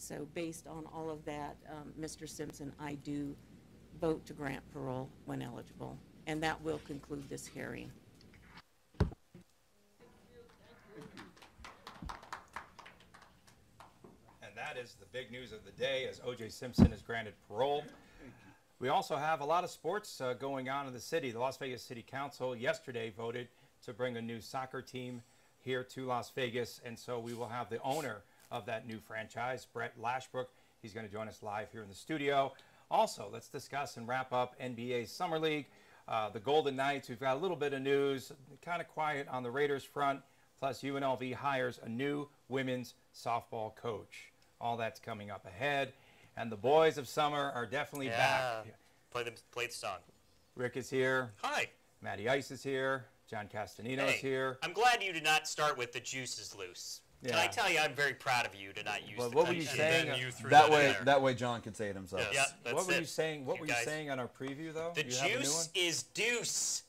so based on all of that, Mr. Simpson, I do vote to grant parole when eligible, and that will conclude this hearing. And that is the big news of the day, as O.J. Simpson is granted parole. We also have a lot of sports going on in the city. The Las Vegas City Council yesterday voted to bring a new soccer team here to Las Vegas, and so we will have the owner of that new franchise, Brett Lashbrook. He's going to join us live here in the studio. Also, let's discuss and wrap up NBA Summer League. The Golden Knights, we've got a little bit of news, kind of quiet on the Raiders front, plus UNLV hires a new women's softball coach. All that's coming up ahead. And the boys of summer are definitely back. Play the song. Rick is here. Hi. Matty Ice is here. John Castanino is here. I'm glad you did not start with the juice is loose. Yeah. Can I tell you, I'm very proud of you to not use the what were you saying? That way John can say it himself. Yes. Yeah, what were you saying? What were you saying on our preview, though? The juice is deuce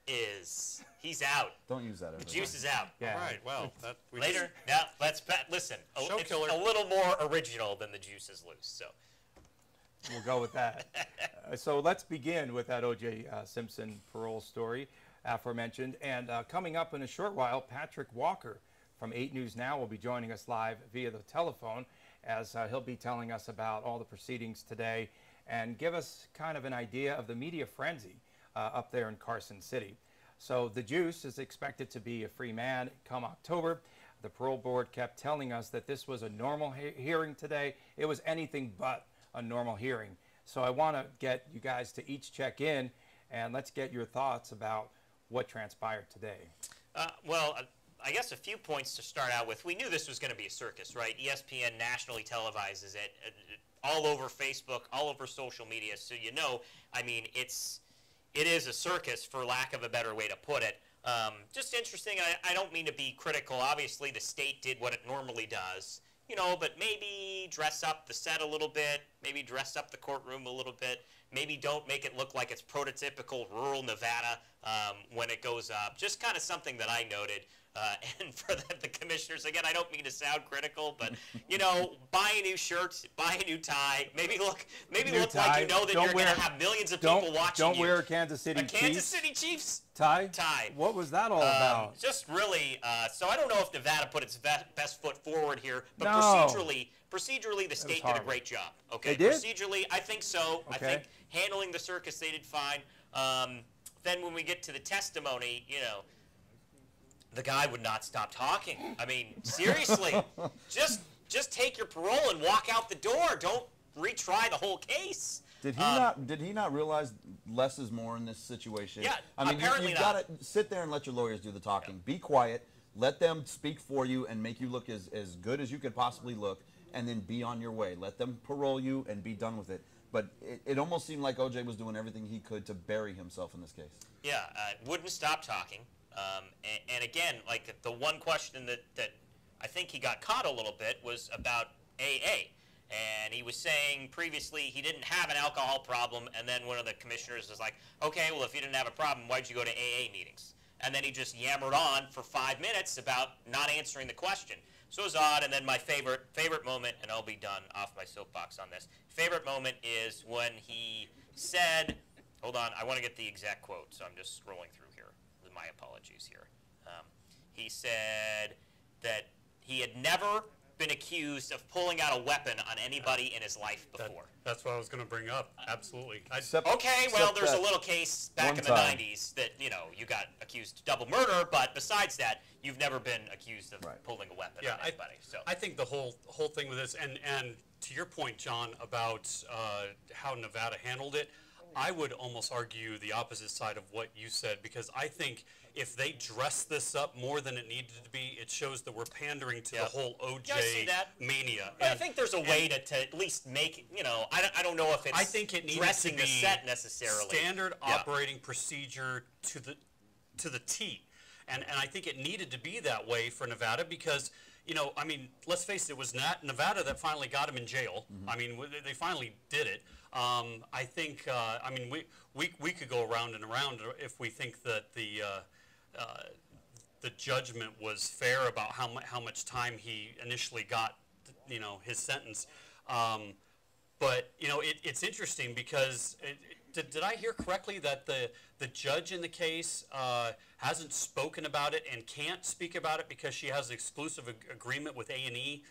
is. He's out. Don't use that. The juice is out. Yeah. All right. Well, later. Now let's listen. It's a little more original than the juice is loose. So we'll go with that. So let's begin with that O.J. Simpson parole story, aforementioned, and coming up in a short while, Patrick Walker from 8 News Now will be joining us live via the telephone, as he'll be telling us about all the proceedings today and give us kind of an idea of the media frenzy up there in Carson City. So the Juice is expected to be a free man come October. The parole board kept telling us that this was a normal hearing today. It was anything but a normal hearing. So I want to get you guys to each check in, and let's get your thoughts about what transpired today. Well, I guess a few points to start out with. We knew this was going to be a circus, right? ESPN nationally televises it all over Facebook, all over social media. So you know, I mean, it is a circus, for lack of a better way to put it. Just interesting. I don't mean to be critical. Obviously, the state did what it normally does, you know, but maybe dress up the set a little bit, maybe dress up the courtroom a little bit, maybe don't make it look like it's prototypical rural Nevada when it goes up. Just kind of something that I noted. And for the commissioners, again, I don't mean to sound critical, but, you know, buy a new shirt, buy a new tie, maybe look like you know that you're going to have millions of people watching you. Don't wear a Kansas City Chiefs. Kansas City Chiefs tie? Tie. What was that all about? Just really, so I don't know if Nevada put its best foot forward here, but procedurally the state did a great job. Okay, they did? Procedurally, I think so. Okay. I think handling the circus, they did fine. Then when we get to the testimony, you know, the guy would not stop talking. I mean, seriously, just take your parole and walk out the door. Don't retry the whole case. Did he not realize less is more in this situation? Yeah, I mean, apparently you've got to sit there and let your lawyers do the talking. Yeah. Be quiet. Let them speak for you and make you look as good as you could possibly look, and then be on your way. Let them parole you and be done with it. But it almost seemed like O.J. was doing everything he could to bury himself in this case. Yeah, wouldn't stop talking. And again, like the one question that I think he got caught a little bit was about AA. And he was saying previously he didn't have an alcohol problem, and then one of the commissioners was like, okay, well, if you didn't have a problem, why'd you go to AA meetings? And then he just yammered on for 5 minutes about not answering the question. So it was odd, and then my favorite moment, and I'll be done off my soapbox on this, favorite moment is when he said, hold on, I want to get the exact quote, so I'm just scrolling through here. My apologies here. He said that he had never been accused of pulling out a weapon on anybody in his life before. That's what I was going to bring up. Absolutely. Okay, well, there's a little case back in the 90s that, you know, you got accused of double murder, but besides that, you've never been accused of pulling a weapon on anybody. I think the whole thing with this, and to your point, John, about how Nevada handled it, I would almost argue the opposite side of what you said, because I think if they dress this up more than it needed to be, it shows that we're pandering to the whole OJ mania. But I think there's a way to at least make, you know, I don't know if it's I think it dressing the set necessarily. Standard operating procedure to the T. And I think it needed to be that way for Nevada because, you know, I mean, let's face it, was not Nevada that finally got him in jail. I mean, they finally did it. I think, I mean, we could go around and around if we think that the judgment was fair about how much time he initially got his sentence. But it's interesting because did I hear correctly that the judge in the case hasn't spoken about it and can't speak about it because she has an exclusive agreement with A&E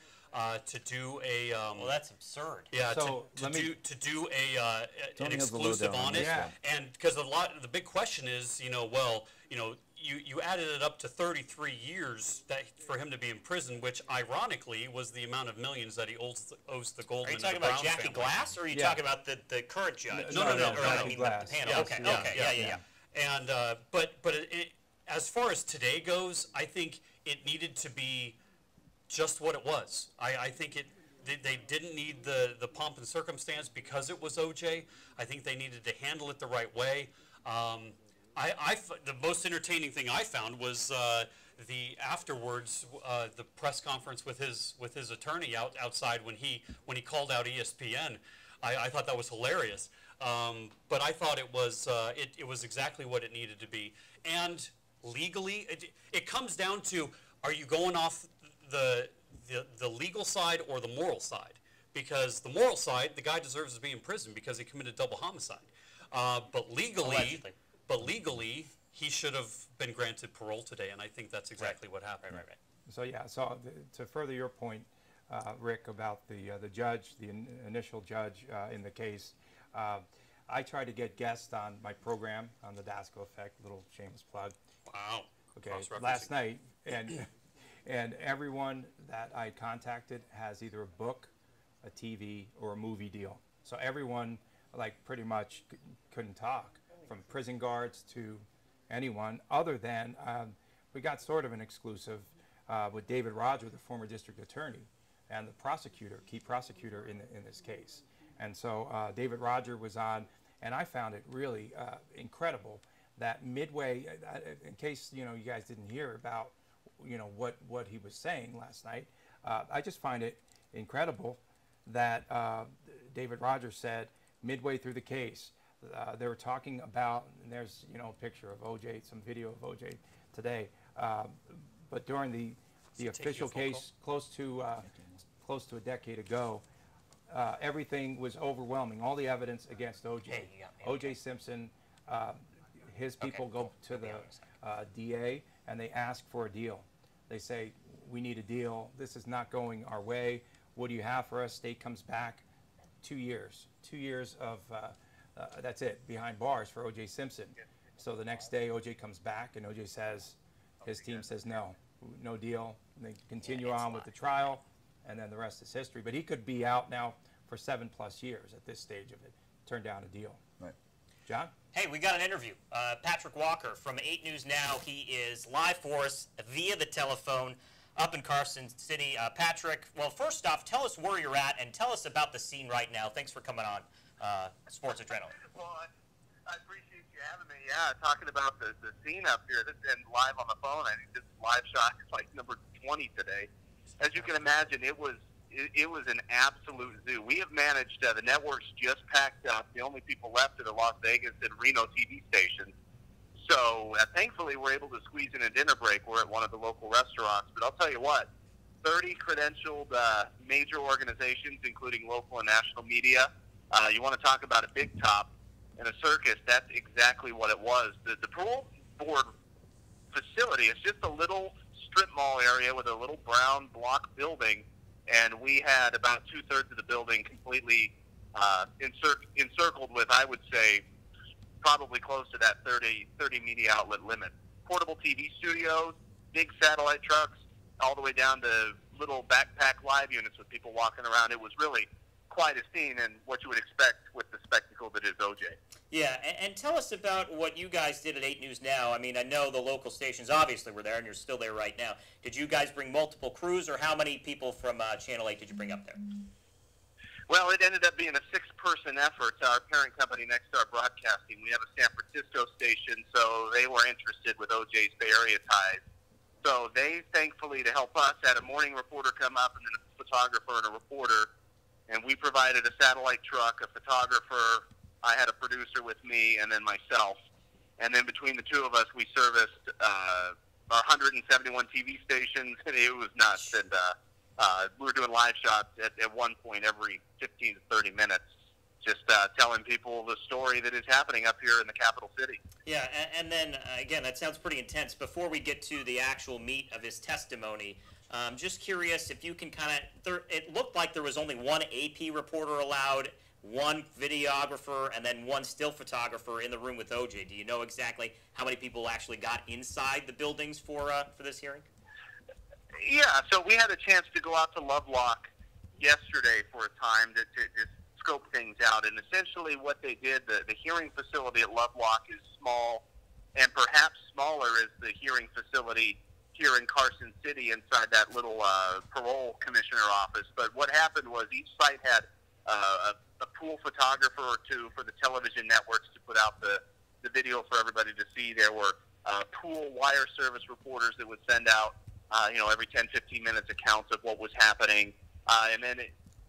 to do a well, that's absurd. yeah, So, to do an Tony has the exclusive lowdown on on this it, one. and because the big question is, you added it up to 33 years for him to be in prison, which ironically was the amount of millions that he owes the Goldman. Are you and talking the about Brown Jackie family. Glass, or are you Yeah. talking about the current judge? No, or I Jackie mean Glass. the panel. Yes, Okay, yeah, okay, yeah. And but as far as today goes, I think it needed to be just what it was. I think they didn't need the pomp and circumstance because it was OJ. I think they needed to handle it the right way. The most entertaining thing I found was the afterwards the press conference with his attorney outside when he called out ESPN. I thought that was hilarious. But I thought it was exactly what it needed to be. And legally, it comes down to, are you going off the legal side or the moral side? Because the moral side, the guy deserves to be in prison because he committed double homicide. But legally, Allegedly. he should have been granted parole today, and I think that's exactly what happened. Right. So yeah, to further your point, Rick, about the judge, the initial judge in the case, I try to get guests on my program on the Dasco Effect, little shameless plug. Wow. Okay, Cross-referencing. last night, and everyone that I contacted has either a book, a TV, or a movie deal. So everyone, like, pretty much couldn't talk, from prison guards to anyone, other than we got sort of an exclusive with David Roger, the former district attorney, and the prosecutor, key prosecutor in this case. And so David Roger was on, and I found it really incredible that midway, in case you guys didn't hear about what he was saying last night, I just find it incredible that David Rogers said midway through the case, they were talking about, and there's a picture of OJ, some video of OJ today, but during the official case close to a decade ago, everything was overwhelming. All the evidence against OJ. Hey, you got me. OJ Simpson, his people go to the DA and they ask for a deal. They say, we need a deal. This is not going our way. What do you have for us? State comes back. 2 years. 2 years of, that's it, behind bars for OJ Simpson. So the next day, OJ comes back and OJ says, his team says no deal. And they continue on with the trial, and then the rest is history. But he could be out now for 7+ years at this stage of it. Turn down a deal. Right. John? Hey, we got an interview. Patrick Walker from 8 News Now. He is live for us via the telephone up in Carson City. Patrick, well, first off, tell us where you're at and tell us about the scene right now. Thanks for coming on Sports Adrenaline. Well, I appreciate you having me. Yeah, talking about the scene up here. This is live on the phone. I think this live shot is like number 20 today. As you can imagine, it was an absolute zoo. We have managed, the networks just packed up. The only people left are the Las Vegas and Reno TV stations. So thankfully, we're able to squeeze in a dinner break. We're at one of the local restaurants. But I'll tell you what, 30 credentialed major organizations, including local and national media. You want to talk about a big top in a circus, that's exactly what it was. The parole board facility is just a little strip mall area with a little brown block building, and we had about 2/3 of the building completely encircled with, I would say, probably close to that 30 media outlet limit. Portable TV studios, big satellite trucks, all the way down to little backpack live units with people walking around. It was really quite a scene, and what you would expect with the spectacle that is OJ. Yeah, and tell us about what you guys did at 8 News Now. I mean, I know the local stations obviously were there, and you're still there right now. Did you guys bring multiple crews, or how many people from Channel 8 did you bring up there? Well, it ended up being a 6-person effort. Our parent company, Nexstar Broadcasting, we have a San Francisco station, so they were interested with OJ's Bay Area ties. So they, thankfully, to help us, had a morning reporter come up and then a photographer and a reporter, and we provided a satellite truck, a photographer, I had a producer with me, and then myself. And then between the two of us, we serviced 171 TV stations, and it was nuts. And we were doing live shots at one point every 15 to 30 minutes, just telling people the story that is happening up here in the capital city. Yeah, and then, again, that sounds pretty intense. Before we get to the actual meat of his testimony, just curious if you can it looked like there was only one AP reporter allowed, one videographer, and then one still photographer in the room with OJ. Do you know exactly how many people actually got inside the buildings for this hearing? Yeah, so we had a chance to go out to Lovelock yesterday for a time to scope things out. And essentially what they did, the hearing facility at Lovelock is small, and perhaps smaller is the hearing facility here in Carson City inside that little parole commissioner office. But what happened was each site had a pool photographer or two for the television networks to put out the video for everybody to see. There were pool wire service reporters that would send out every 10, 15 minutes accounts of what was happening. And then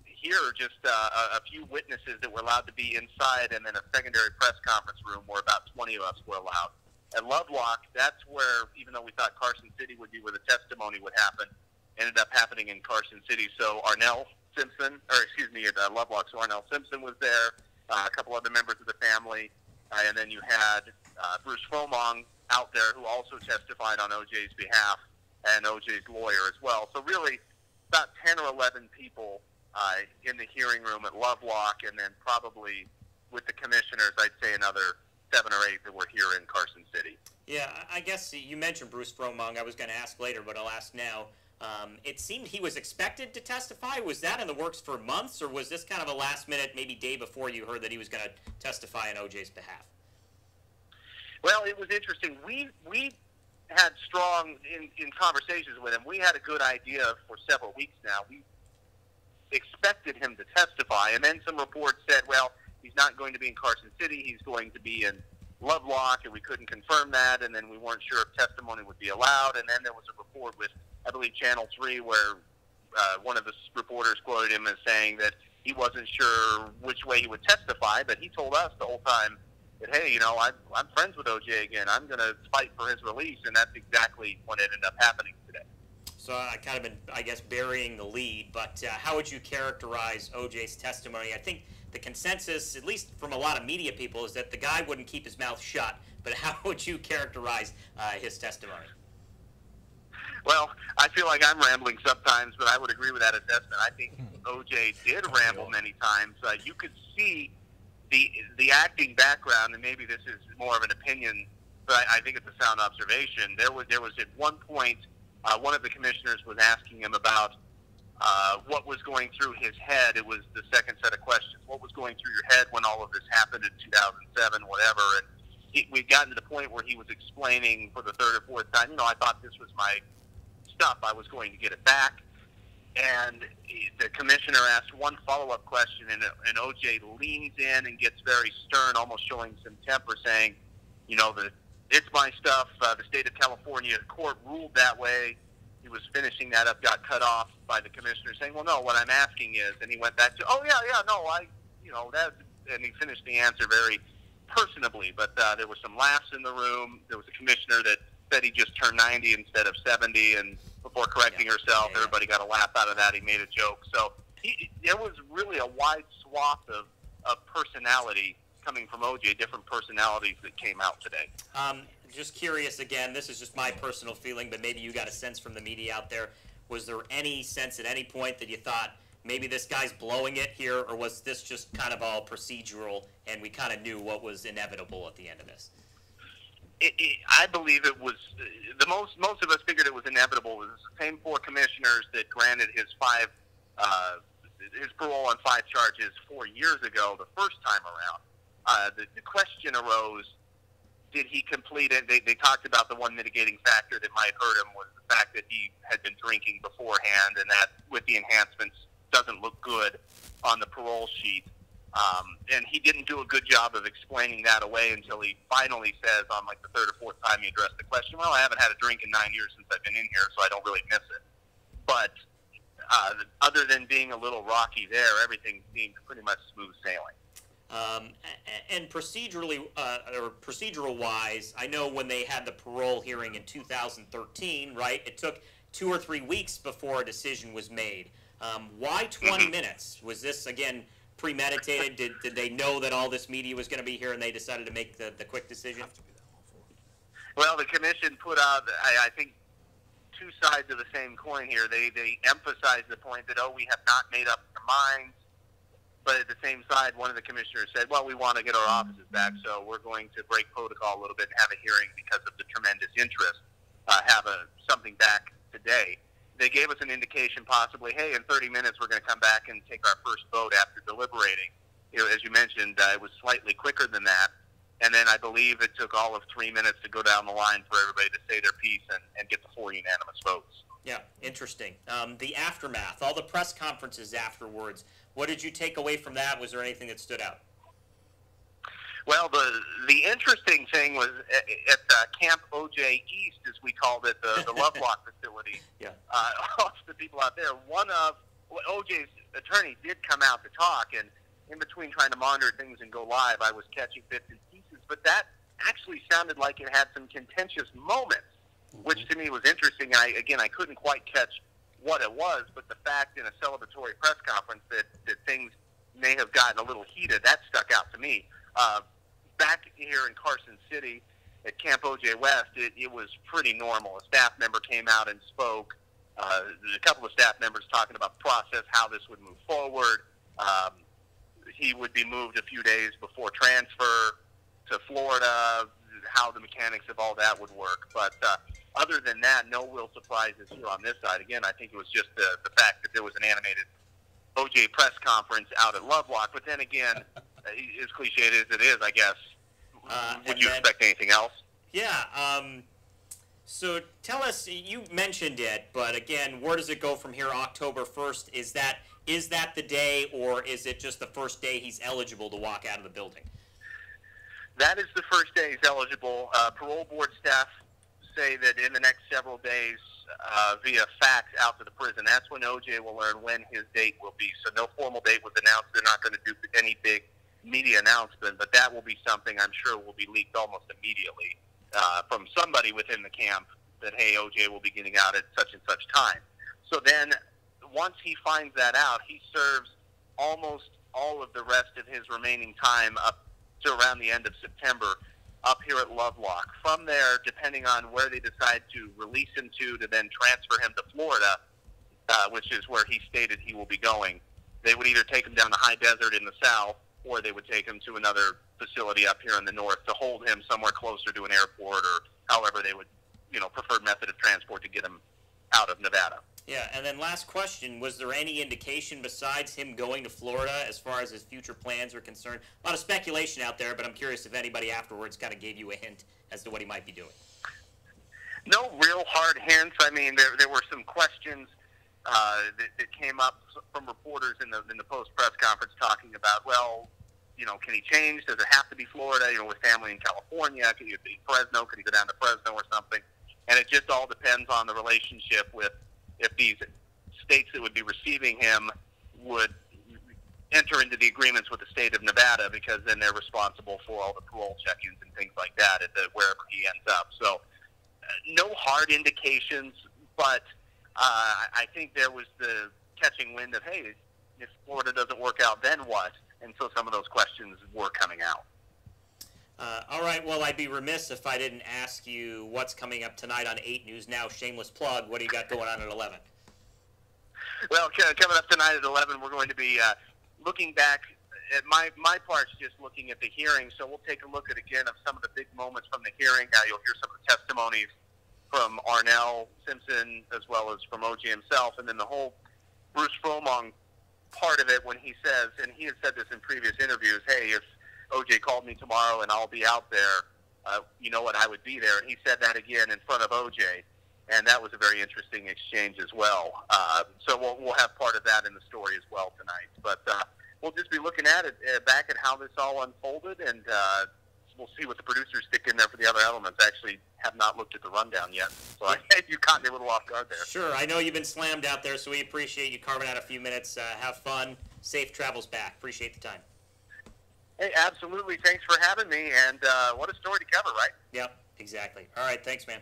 here are just a few witnesses that were allowed to be inside, and then a secondary press conference room where about 20 of us were allowed. At Lovelock, that's where, even though we thought Carson City would be where the testimony would happen, ended up happening in Carson City. So at Lovelock, so Arnell Simpson was there, a couple other members of the family, and then you had Bruce Fromong out there who also testified on OJ's behalf, and OJ's lawyer as well. So really, about 10 or 11 people in the hearing room at Lovelock, and then probably with the commissioners, I'd say another 7 or 8 that were here in Carson City. Yeah, I guess you mentioned Bruce Fromong. I was going to ask later, but I'll ask now. It seemed he was expected to testify. Was that in the works for months, or was this kind of a last-minute, maybe day before you heard that he was going to testify on OJ's behalf? Well, it was interesting. We had strong, in conversations with him, we had a good idea for several weeks now. We expected him to testify, and then some reports said, well, he's not going to be in Carson City, he's going to be in Lovelock, and we couldn't confirm that, and then we weren't sure if testimony would be allowed. And then there was a report with, I believe, Channel 3, where one of the reporters quoted him as saying that he wasn't sure which way he would testify, but he told us the whole time that, hey, I'm friends with OJ again. I'm going to fight for his release, and that's exactly what ended up happening today. So I kind of been, I guess, burying the lead, but how would you characterize OJ's testimony? I think the consensus, at least from a lot of media people, is that the guy wouldn't keep his mouth shut, but how would you characterize his testimony? Well, I feel like I'm rambling sometimes, but I would agree with that assessment. I think OJ did ramble many times. You could see the acting background, and maybe this is more of an opinion, but I think it's a sound observation. There was at one point, one of the commissioners was asking him about what was going through his head. It was the second set of questions. What was going through your head when all of this happened in 2007, whatever? And we'd gotten to the point where he was explaining for the third or fourth time, I thought this was my stuff. I was going to get it back. And the commissioner asked one follow-up question, and OJ leans in and gets very stern, almost showing some temper, saying, it's my stuff. The state of California court ruled that way. He was finishing that up, got cut off by the commissioner, saying, well, no, what I'm asking is, and he went back to, and he finished the answer very personably, but there was some laughs in the room. There was a commissioner that said he just turned 90 instead of 70, and before correcting herself, everybody got a laugh out of that. He made a joke. So there was really a wide swath of personality coming from OJ, different personalities that came out today. Just curious, again, this is just my personal feeling, but maybe you got a sense from the media out there. Was there any sense at any point that you thought maybe this guy's blowing it here, or was this just kind of all procedural and we kind of knew what was inevitable at the end of this? I believe it was most of us figured it was inevitable. It was the same 4 commissioners that granted his parole on 5 charges 4 years ago, the first time around. The question arose, did he complete it? They talked about the one mitigating factor that might hurt him was the fact that he had been drinking beforehand, and that with the enhancements doesn't look good on the parole sheet. And he didn't do a good job of explaining that away until he finally says on like the 3rd or 4th time he addressed the question, well, I haven't had a drink in 9 years since I've been in here, so I don't really miss it. But other than being a little rocky there, everything seemed pretty much smooth sailing. And procedurally, or procedural-wise, I know when they had the parole hearing in 2013, right? It took 2 or 3 weeks before a decision was made. Why 20 minutes? Was this, again, premeditated? Did they know that all this media was going to be here and they decided to make the quick decision? Well, the commission put out, I think, two sides of the same coin here. They emphasized the point that, we have not made up our minds. But at the same side, one of the commissioners said, well, we want to get our offices back, so we're going to break protocol a little bit and have a hearing because of the tremendous interest, something back today. They gave us an indication possibly, hey, in 30 minutes we're going to come back and take our first vote after deliberating. As you mentioned, it was slightly quicker than that. And then I believe it took all of 3 minutes to go down the line for everybody to say their piece and get the 4 unanimous votes. Yeah, interesting. The aftermath, all the press conferences afterwards, what did you take away from that? Was there anything that stood out? Well, the interesting thing was at Camp OJ East, as we called it, the Lovelock facility. Yeah. The people out there, OJ's attorney did come out to talk, and in between trying to monitor things and go live, I was catching bits and pieces. But that actually sounded like it had some contentious moments, which to me was interesting. I couldn't quite catch what it was, but the fact in a celebratory press conference that things may have gotten a little heated, that stuck out to me. Back here in Carson City at Camp OJ West, it was pretty normal. A staff member came out and spoke. A couple of staff members talking about the process, how this would move forward. He would be moved a few days before transfer to Florida, how the mechanics of all that would work. But other than that, no real surprises here on this side. Again, I think it was just the fact that there was an animated OJ press conference out at Lovelock. But then again, as cliched as it is, I guess, would you expect anything else? Yeah. So tell us, you mentioned it, but again, where does it go from here? October 1st, is that the day, or is it just the first day he's eligible to walk out of the building? That is the first day he's eligible. Parole board staff say that in the next several days, via fax out to the prison, that's when OJ will learn when his date will be. So no formal date was announced. They're not going to do any big media announcement, but that will be something I'm sure will be leaked almost immediately from somebody within the camp that, hey, OJ will be getting out at such and such time. So then once he finds that out, he serves almost all of the rest of his remaining time up to around the end of September up here at Lovelock. From there, depending on where they decide to release him to then transfer him to Florida, which is where he stated he will be going, they would either take him down the high desert in the south, or they would take him to another facility up here in the north to hold him somewhere closer to an airport, or however they would, preferred method of transport to get him out of Nevada. Yeah, and then last question, was there any indication besides him going to Florida as far as his future plans are concerned? A lot of speculation out there, but I'm curious if anybody afterwards kind of gave you a hint as to what he might be doing. No real hard hints. I mean, there were some questions that came up from reporters in the post-press conference talking about, well, can he change? Does it have to be Florida? With family in California, can he be Fresno? Could he go down to Fresno or something? And it just all depends on the relationship with if these states that would be receiving him would enter into the agreements with the state of Nevada, because then they're responsible for all the parole check-ins and things like that at wherever he ends up. So no hard indications, but I think there was the catching wind of, hey, if Florida doesn't work out, then what? And so some of those questions were coming out. All right, well, I'd be remiss if I didn't ask you what's coming up tonight on 8 News Now. Shameless plug. What do you got going on at 11? Well, coming up tonight at 11, we're going to be looking back at my part's just looking at the hearing. So we'll take a look at, again, of some of the big moments from the hearing. You'll hear some of the testimonies from Arnell Simpson as well as from OJ himself, and then the whole Bruce Fromong part of it when he says, and he has said this in previous interviews, hey, if OJ called me tomorrow and I'll be out there, you know what, I would be there. And he said that again in front of OJ, and that was a very interesting exchange as well. So we'll have part of that in the story as well tonight. But we'll just be looking at it, back at how this all unfolded, and we'll see what the producers stick in there for the other elements. I actually have not looked at the rundown yet, so you caught me a little off guard there. Sure, I know you've been slammed out there, so we appreciate you carving out a few minutes. Have fun. Safe travels back. Appreciate the time. Hey, absolutely. Thanks for having me, and what a story to cover, right? Yep, exactly. All right, thanks, man.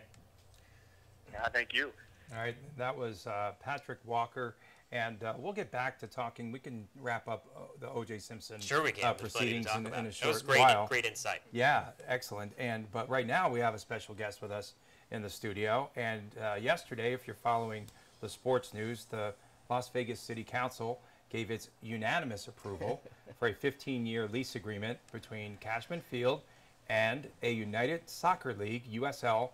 Yeah, thank you. All right, that was Patrick Walker, and we'll get back to talking. We can wrap up the O.J. Simpson Sure we can. There's plenty to proceedings talk in about. a That was short great, while. great insight. Yeah, excellent. But right now we have a special guest with us in the studio. And yesterday, if you're following the sports news, the Las Vegas City Council gave its unanimous approval for a 15-year lease agreement between Cashman Field and a United Soccer League USL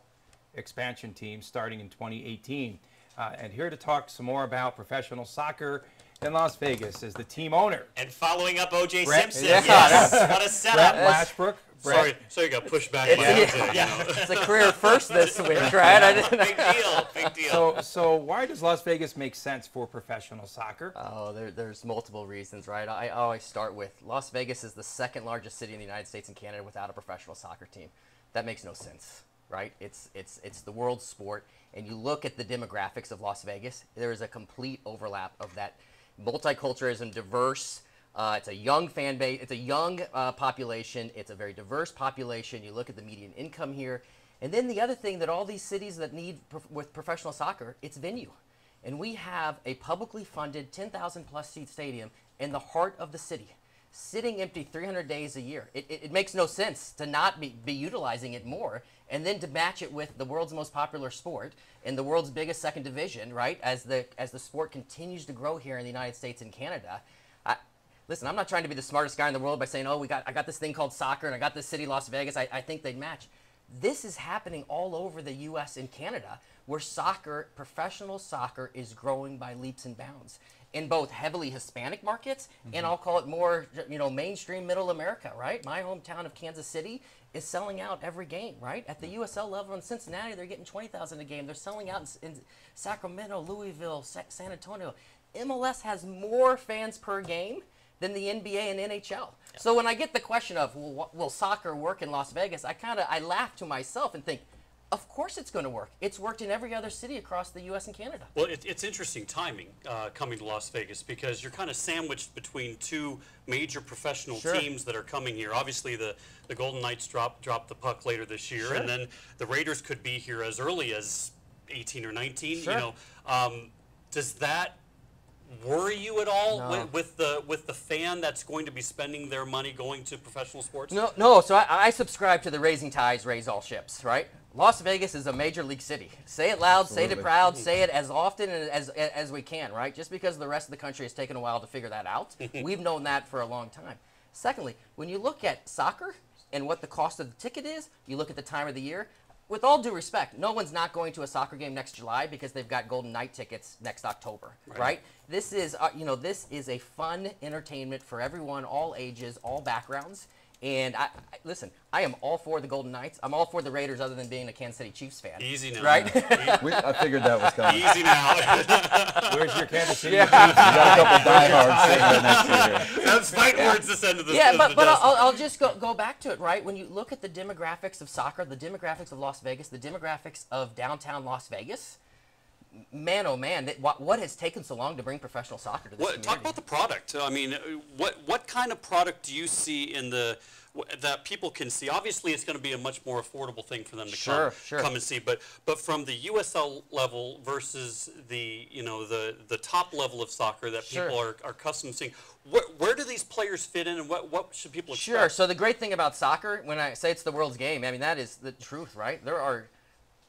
expansion team starting in 2018. And here to talk some more about professional soccer in Las Vegas is the team owner. And following up O.J. Brett, Simpson, yeah. yes, what a setup. Brett Lashbrook. Sorry, so you got pushed back by OJ, you know. It's a career first this week, right? I didn't. Big deal, big deal. So why does Las Vegas make sense for professional soccer? Oh, there's multiple reasons, right? I always start with Las Vegas is the second largest city in the United States and Canada without a professional soccer team. That makes no sense, right? It's the world sport, and you look at the demographics of Las Vegas, there is a complete overlap of that multiculturalism, diverse. It's a young fan base. It's a young population. It's a very diverse population. You look at the median income here. And then the other thing that all these cities that need with professional soccer, it's venue. And we have a publicly funded 10,000 plus seat stadium in the heart of the city, sitting empty 300 days a year. It makes no sense to not be utilizing it more, and then to match it with the world's most popular sport in the world's biggest second division, right? As the sport continues to grow here in the United States and Canada. Listen, I'm not trying to be the smartest guy in the world by saying, oh, I got this thing called soccer and I got this city, Las Vegas. I think they'd match. This is happening all over the U.S. and Canada, where soccer, professional soccer, is growing by leaps and bounds in both heavily Hispanic markets and I'll call it more, mainstream middle America, right? My hometown of Kansas City is selling out every game, right? At the USL level in Cincinnati, they're getting 20,000 a game. They're selling out in Sacramento, Louisville, San Antonio. MLS has more fans per game than the NBA and NHL. Yeah. So when I get the question of, well, will soccer work in Las Vegas, I laugh to myself and think, of course it's going to work. It's worked in every other city across the U.S. and Canada. Well, it's interesting timing coming to Las Vegas because you're kind of sandwiched between two major professional teams that are coming here. Obviously, the Golden Knights dropped the puck later this year, and then the Raiders could be here as early as 18 or 19. Sure. Does that worry you at all No. with the fan that's going to be spending their money going to professional sports? No. So I subscribe to the raising tides raise all ships, right? Las Vegas is a major league city. Say it loud, say it proud, say it as often as we can, right? Just because the rest of the country has taken a while to figure that out, we've known that for a long time. Secondly, when you look at soccer and what the cost of the ticket is, you look at the time of the year. With all due respect, no one's not going to a soccer game next July because they've got Golden Knight tickets next October, right? This is, this is a fun entertainment for everyone, all ages, all backgrounds. And listen, I am all for the Golden Knights. I'm all for the Raiders, other than being a Kansas City Chiefs fan. Easy now. Right? I figured that was coming. Easy now. Where's your Kansas City? You got a couple diehards sitting right next to you here. That's fight words this end of the Yeah, but I'll just go back to it, right? When you look at the demographics of soccer, the demographics of Las Vegas, the demographics of downtown Las Vegas, man, oh man, what has taken so long to bring professional soccer to this community? Talk about the product. I mean, what kind of product do you see in that people can see? Obviously, it's going to be a much more affordable thing for them to come and see. But from the USL level versus the the top level of soccer that people are accustomed to seeing, where do these players fit in, and what should people expect? Sure. So the great thing about soccer, when I say it's the world's game, I mean that is the truth, right? There are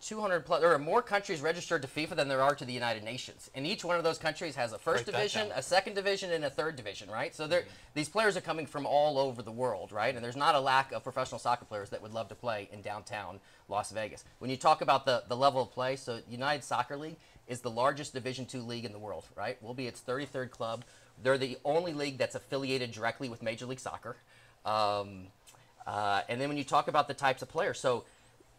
200 plus. There are more countries registered to FIFA than there are to the United Nations, and each one of those countries has a first division, a second division, and a third division, right? So these players are coming from all over the world, right? And there's not a lack of professional soccer players that would love to play in downtown Las Vegas. When you talk about the level of play, so United Soccer League is the largest Division II league in the world, right? We'll be its 33rd club. They're the only league that's affiliated directly with Major League Soccer. And then when you talk about the types of players, so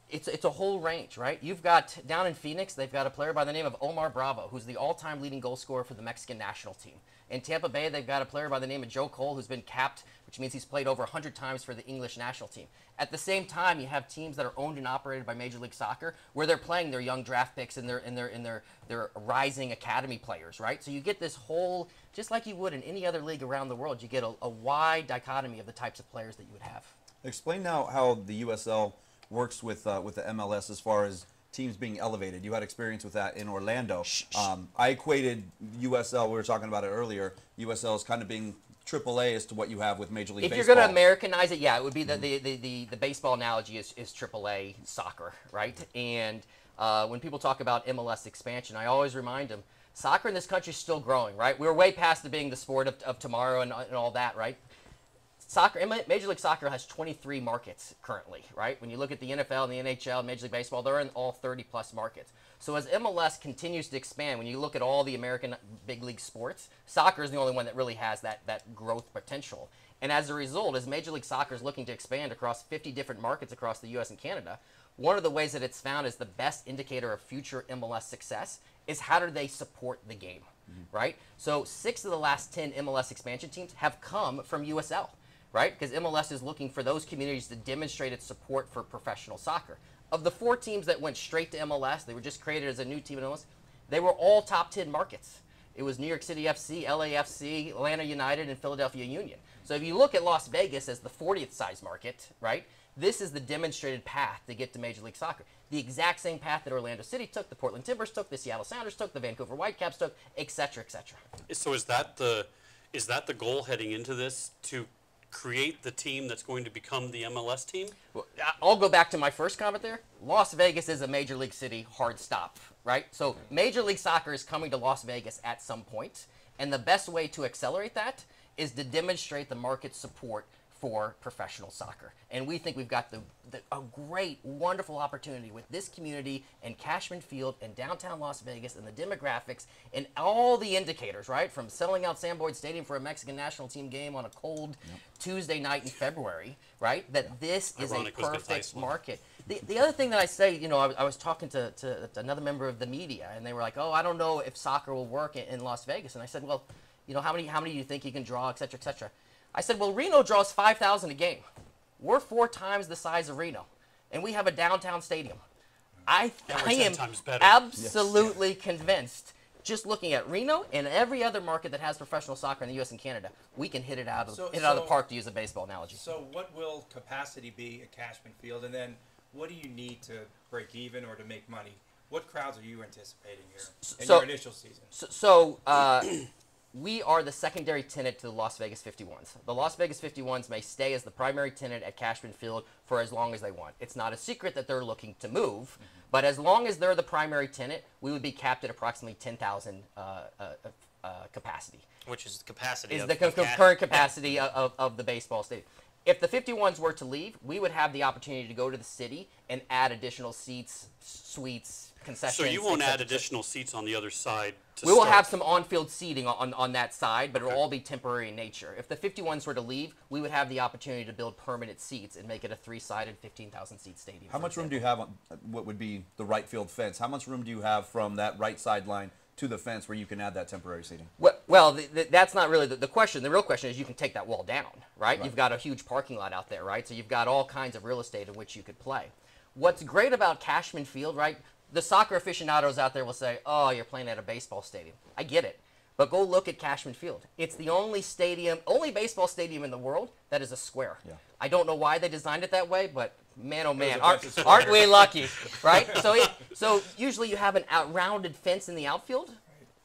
it's a whole range, right? You've got, down in Phoenix, they've got a player by the name of Omar Bravo, who's the all-time leading goal scorer for the Mexican national team. In Tampa Bay, they've got a player by the name of Joe Cole, who's been capped, which means he's played over 100 times for the English national team. At the same time, you have teams that are owned and operated by Major League Soccer, where they're playing their young draft picks and their rising academy players, right? So you get this whole, just like you would in any other league around the world, you get a wide dichotomy of the types of players that you would have. Explain now how the USL works with the MLS as far as teams being elevated. You had experience with that in Orlando. I equated USL, we were talking about it earlier, USL is kind of being AAA as to what you have with Major League Baseball. If you're going to Americanize it, yeah, it would be the baseball analogy is AAA soccer, right? And when people talk about MLS expansion, I always remind them, soccer in this country is still growing, right? We're way past it being the sport of tomorrow and all that, right? Soccer, Major League Soccer has 23 markets currently, right? When you look at the NFL and the NHL and Major League Baseball, they're in all 30-plus markets. So as MLS continues to expand, when you look at all the American big league sports, soccer is the only one that really has that growth potential. And as a result, as Major League Soccer is looking to expand across 50 different markets across the U.S. and Canada, one of the ways that it's found is the best indicator of future MLS success is how do they support the game, right? So 6 of the last 10 MLS expansion teams have come from USL. Right? Because MLS is looking for those communities to demonstrate its support for professional soccer. Of the 4 teams that went straight to MLS, they were just created as a new team in MLS, they were all top 10 markets. It was New York City FC, LAFC, Atlanta United, and Philadelphia Union. So if you look at Las Vegas as the 40th size market, right, this is the demonstrated path to get to Major League Soccer. The exact same path that Orlando City took, the Portland Timbers took, the Seattle Sounders took, the Vancouver Whitecaps took, et cetera, et cetera. So is that the goal heading into this, to create the team that's going to become the MLS team? Well, I'll go back to my first comment there. Las Vegas is a major league city, hard stop, right? So Major League Soccer is coming to Las Vegas at some point, and the best way to accelerate that is to demonstrate the market support for professional soccer. And we think we've got a great, wonderful opportunity with this community and Cashman Field and downtown Las Vegas and the demographics and all the indicators, right? From selling out Sam Boyd Stadium for a Mexican national team game on a cold Tuesday night in February, right? That this is a perfect market. The other thing that I say, you know, I was talking to another member of the media, and they were like, oh, I don't know if soccer will work in Las Vegas. And I said, well, you know, how many do you think you can draw, et cetera, et cetera? I said, well, Reno draws 5,000 a game. We're 4 times the size of Reno, and we have a downtown stadium. I am absolutely convinced, just looking at Reno and every other market that has professional soccer in the U.S. and Canada, we can hit it out of the park, to use a baseball analogy. So what will capacity be at Cashman Field, and then what do you need to break even or to make money? What crowds are you anticipating here in your initial season? We are the secondary tenant to the Las Vegas 51s. The Las Vegas 51s may stay as the primary tenant at Cashman Field for as long as they want. It's not a secret that they're looking to move, but as long as they're the primary tenant, we would be capped at approximately 10,000 capacity. Which is the capacity is of the current capacity of the baseball stadium. If the 51s were to leave, we would have the opportunity to go to the city and add additional seats, suites, concessions. So you won't add additional seats on the other side to We will have some on-field seating on that side, but it will all be temporary in nature. If the 51s were to leave, we would have the opportunity to build permanent seats and make it a 3-sided 15,000-seat stadium. How much room do you have on what would be the right field fence? How much room do you have from that right sideline to the fence where you can add that temporary seating? Well, that's not really the question. The real question is you can take that wall down, right? You've got a huge parking lot out there, right? So you've got all kinds of real estate in which you could play. What's great about Cashman Field, right? The soccer aficionados out there will say, oh, you're playing at a baseball stadium. I get it. But go look at Cashman Field. It's the only baseball stadium in the world that is a square. Yeah. I don't know why they designed it that way, but man, oh man, aren't we lucky, right? So usually you have a rounded fence in the outfield.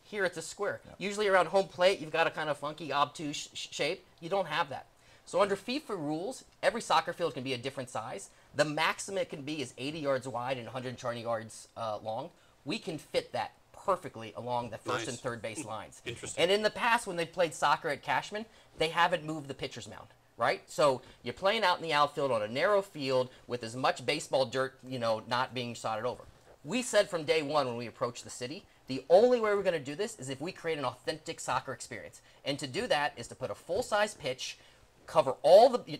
Here it's a square. Yeah. Usually around home plate, you've got a kind of funky, obtuse shape. You don't have that. So under FIFA rules, every soccer field can be a different size. The maximum it can be is 80 yards wide and 120 yards long. We can fit that perfectly along the first and third base lines. Interesting. And in the past, when they've played soccer at Cashman, they haven't moved the pitcher's mound, right? So you're playing out in the outfield on a narrow field with as much baseball dirt, you know, not being sodded over. We said from day one when we approached the city, the only way we're going to do this is if we create an authentic soccer experience. And to do that is to put a full-size pitch,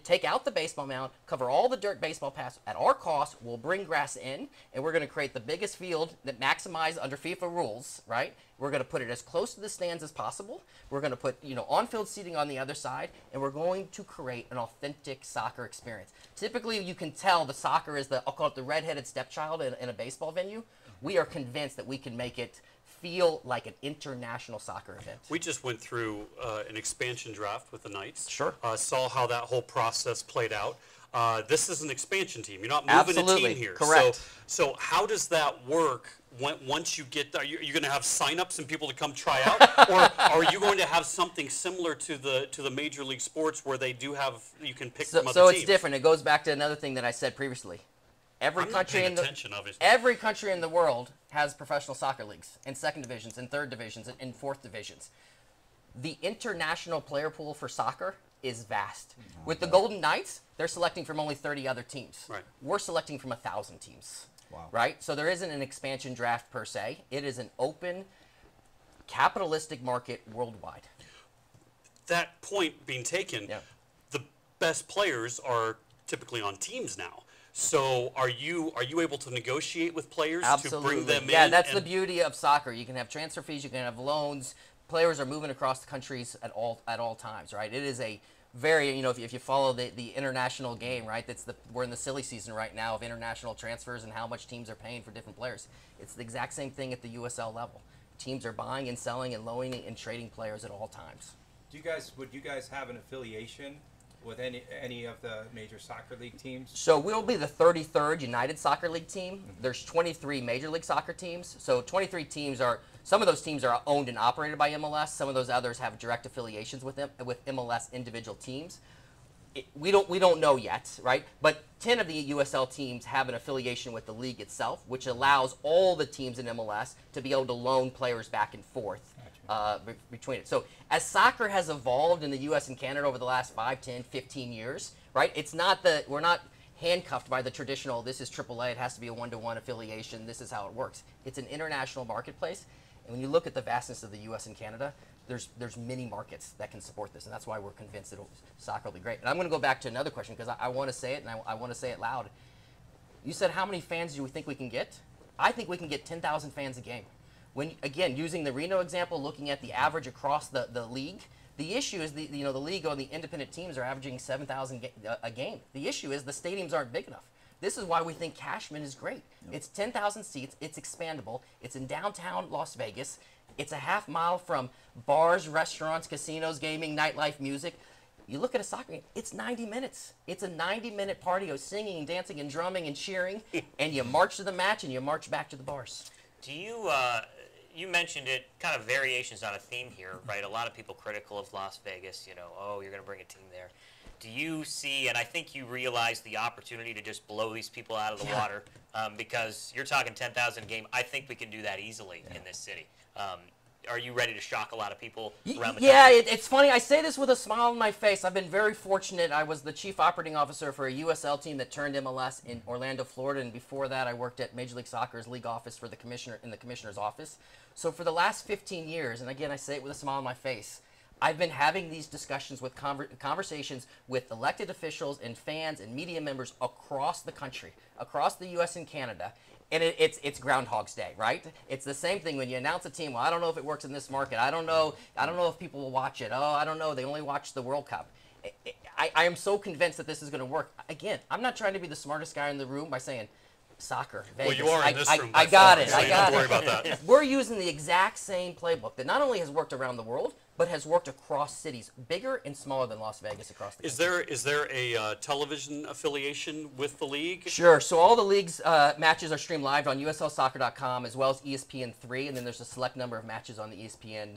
take out the baseball mound, cover all the dirt baseball paths at our cost. We'll bring grass in, and we're going to create the biggest field that maximizes under FIFA rules, right? We're going to put it as close to the stands as possible. We're going to put, you know, on-field seating on the other side, and we're going to create an authentic soccer experience. Typically, you can tell the soccer is I'll call it the redheaded stepchild in a baseball venue. We are convinced that we can make it feel like an international soccer event. We just went through an expansion draft with the Knights. Sure. Saw how that whole process played out. This is an expansion team. You're not moving a Absolutely, team here. correct. So how does that work once you get there? You're going to have sign-ups and people to come try out, or are you going to have something similar to the major league sports where they do have, you can pick from other So teams? it's different. It goes back to another thing that I said previously. Every I'm not country paying in the attention, obviously. every country in the world has professional soccer leagues in second divisions, in third divisions, and fourth divisions. The international player pool for soccer is vast. With the Golden Knights, they're selecting from only 30 other teams. Right. We're selecting from 1,000 teams. Wow. Right? So there isn't an expansion draft per se. It is an open, capitalistic market worldwide. That point being taken, Yeah. the best players are typically on teams now. So are you able to negotiate with players to bring them in? Yeah, that's the and- beauty of soccer. You can have transfer fees, you can have loans. Players are moving across the countries at all times, right? It is a very, if you follow the international game, right? We're in the silly season right now of international transfers and how much teams are paying for different players. It's the exact same thing at the USL level. Teams are buying and selling and loaning and trading players at all times. Would you guys have an affiliation with any of the major soccer league teams? So we'll be the 33rd United Soccer League team. There's 23 Major League Soccer teams. So 23 teams some of those teams are owned and operated by MLS. Some of those others have direct affiliations with MLS individual teams. We don't know yet, right? But 10 of the USL teams have an affiliation with the league itself, which allows all the teams in MLS to be able to loan players back and forth between it. So as soccer has evolved in the U.S. and Canada over the last 5, 10, 15 years, right? We're not handcuffed by the traditional, this is AAA, it has to be a one-to-one affiliation, this is how it works. It's an international marketplace. And when you look at the vastness of the U.S. and Canada, there's many markets that can support this, and that's why we're convinced that soccer will be great. And I'm going to go back to another question because I want to say it, and I want to say it loud. You said how many fans do we think we can get? I think we can get 10,000 fans a game. Again, using the Reno example, looking at the average across the league, the issue is the league or the independent teams are averaging 7,000 a game. The issue is the stadiums aren't big enough. This is why we think Cashman is great. Yep. It's 10,000 seats. It's expandable. It's in downtown Las Vegas. It's a half mile from bars, restaurants, casinos, gaming, nightlife, music. You look at a soccer game, it's 90 minutes. It's a 90-minute party of singing and dancing and drumming and cheering, and you march to the match and you march back to the bars. Do you, you mentioned it, kind of variations on a theme here, right? A lot of people critical of Las Vegas, oh, you're going to bring a team there. Do you see, and I think you realize the opportunity to just blow these people out of the water, because you're talking 10,000 a game. I think we can do that easily in this city. Are you ready to shock a lot of people around the country? Yeah, it's funny. I say this with a smile on my face. I've been very fortunate. I was the chief operating officer for a USL team that turned MLS in Orlando, Florida, and before that I worked at Major League Soccer's league office for the commissioner in the commissioner's office. So for the last 15 years, and again I say it with a smile on my face, I've been having these discussions with conversations with elected officials and fans and media members across the country, across the U.S. and Canada. And it's Groundhog's Day, right? It's the same thing when you announce a team. Well, I don't know if it works in this market. I don't know if people will watch it. Oh, I don't know. They only watch the World Cup. I am so convinced that this is going to work. Again, I'm not trying to be the smartest guy in the room by saying soccer, Vegas. Well, you are in this room. I got it. So I you got don't it. worry about that. We're using the exact same playbook that not only has worked around the world, but has worked across cities, bigger and smaller than Las Vegas across the country. Is there a television affiliation with the league? Sure. So all the league's matches are streamed live on USLsoccer.com as well as ESPN3, and then there's a select number of matches on the ESPN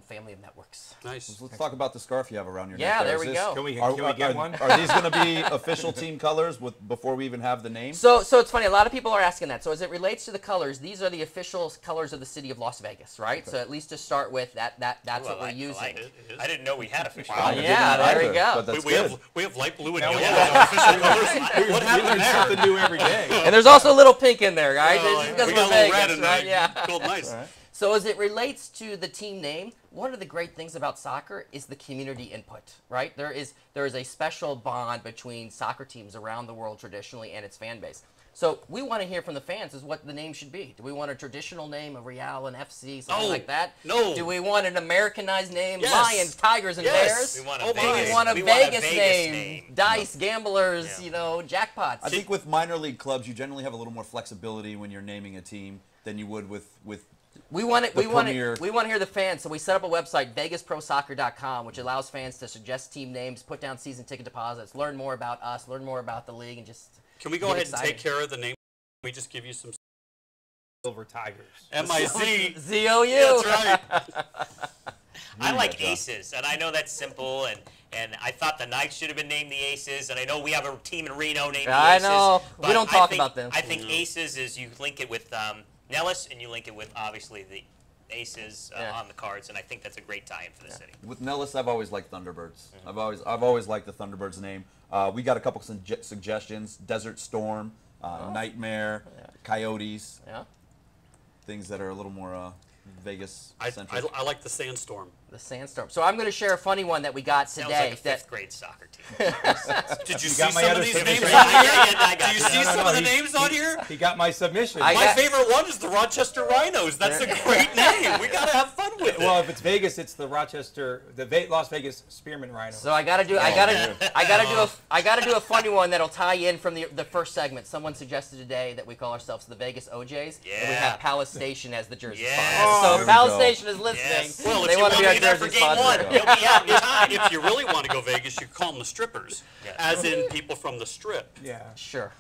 family of networks. Nice. Let's talk about the scarf you have around your neck. Yeah, there. there Is we this- go. Can we get one? Are these going to be official team colors before we even have the name? So it's funny. A lot of people are asking that. So as it relates to the colors, these are the official colors of the city of Las Vegas, right? So at least to start with, that's what we're using. I didn't know we had official. Wow, I Yeah, didn't there either, we go. But that's We good. have light blue and Now yellow we as our official colors. What We happened learn there? something new every day. And there's also a little pink in there, right? Oh, This is because we we're got a little red Vegas, in right? there. Yeah. Gold, nice. So as it relates to the team name, one of the great things about soccer is the community input, right? There is a special bond between soccer teams around the world traditionally and its fan base. So we want to hear from the fans is what the name should be. Do we want a traditional name, a Real and FC, something like that? No. Do we want an Americanized name, Yes. Lions, Tigers, and Yes. Bears? We want a Oh, Vegas, my. We want a we Vegas, name. name, dice, gamblers, jackpots. I think with minor league clubs, you generally have a little more flexibility when you're naming a team than you would with We want it. We want premier- it. We want to hear the fans. So we set up a website, VegasProSoccer.com, which allows fans to suggest team names, put down season ticket deposits, learn more about us, learn more about the league, and just. Can we go get ahead and excited. take care of the name? We just give you some Silver Tigers. MIZ. ZOU. That's right. I like Aces, and I know that's simple, and I thought the Knights should have been named the Aces, and I know we have a team in Reno named the I Aces. know. We but don't I talk think- about them. I think Aces is you link it with Nellis, and you link it with obviously the Aces Yeah. on the cards, and I think that's a great tie-in for the city. With Nellis, I've always liked Thunderbirds. I've always liked the Thunderbirds name. We got a couple suggestions: Desert Storm, Nightmare, Coyotes, Yeah. things that are a little more Vegas I centric. like the Sandstorm. The Sandstorm. So I'm going to share a funny one that we got Sounds today. like a that fifth-grade soccer team. Did you, You see got my some of other these submission. names Yeah, on here? I got Do you you. see No, no, some no, of the he- names on here? He got my submission. I My got- favorite one is the Rochester Rhinos. That's a great name. We gotta have fun with it. Well, if it's Vegas, it's the Las Vegas Spearman Rhinos. So I gotta do a funny one that'll tie in from the first segment. Someone suggested today that we call ourselves the Vegas OJs, and we Yeah. have Palace Station as the jersey Yes. sponsor. Oh, So there if we Palace go. Station is listening, Yes. Well, if they you want to want be our be there jersey for game one, sponsor. you'll be out in time. If you really want to go Vegas, you call them the strippers, Yes. as in people from the strip. Yeah. Sure.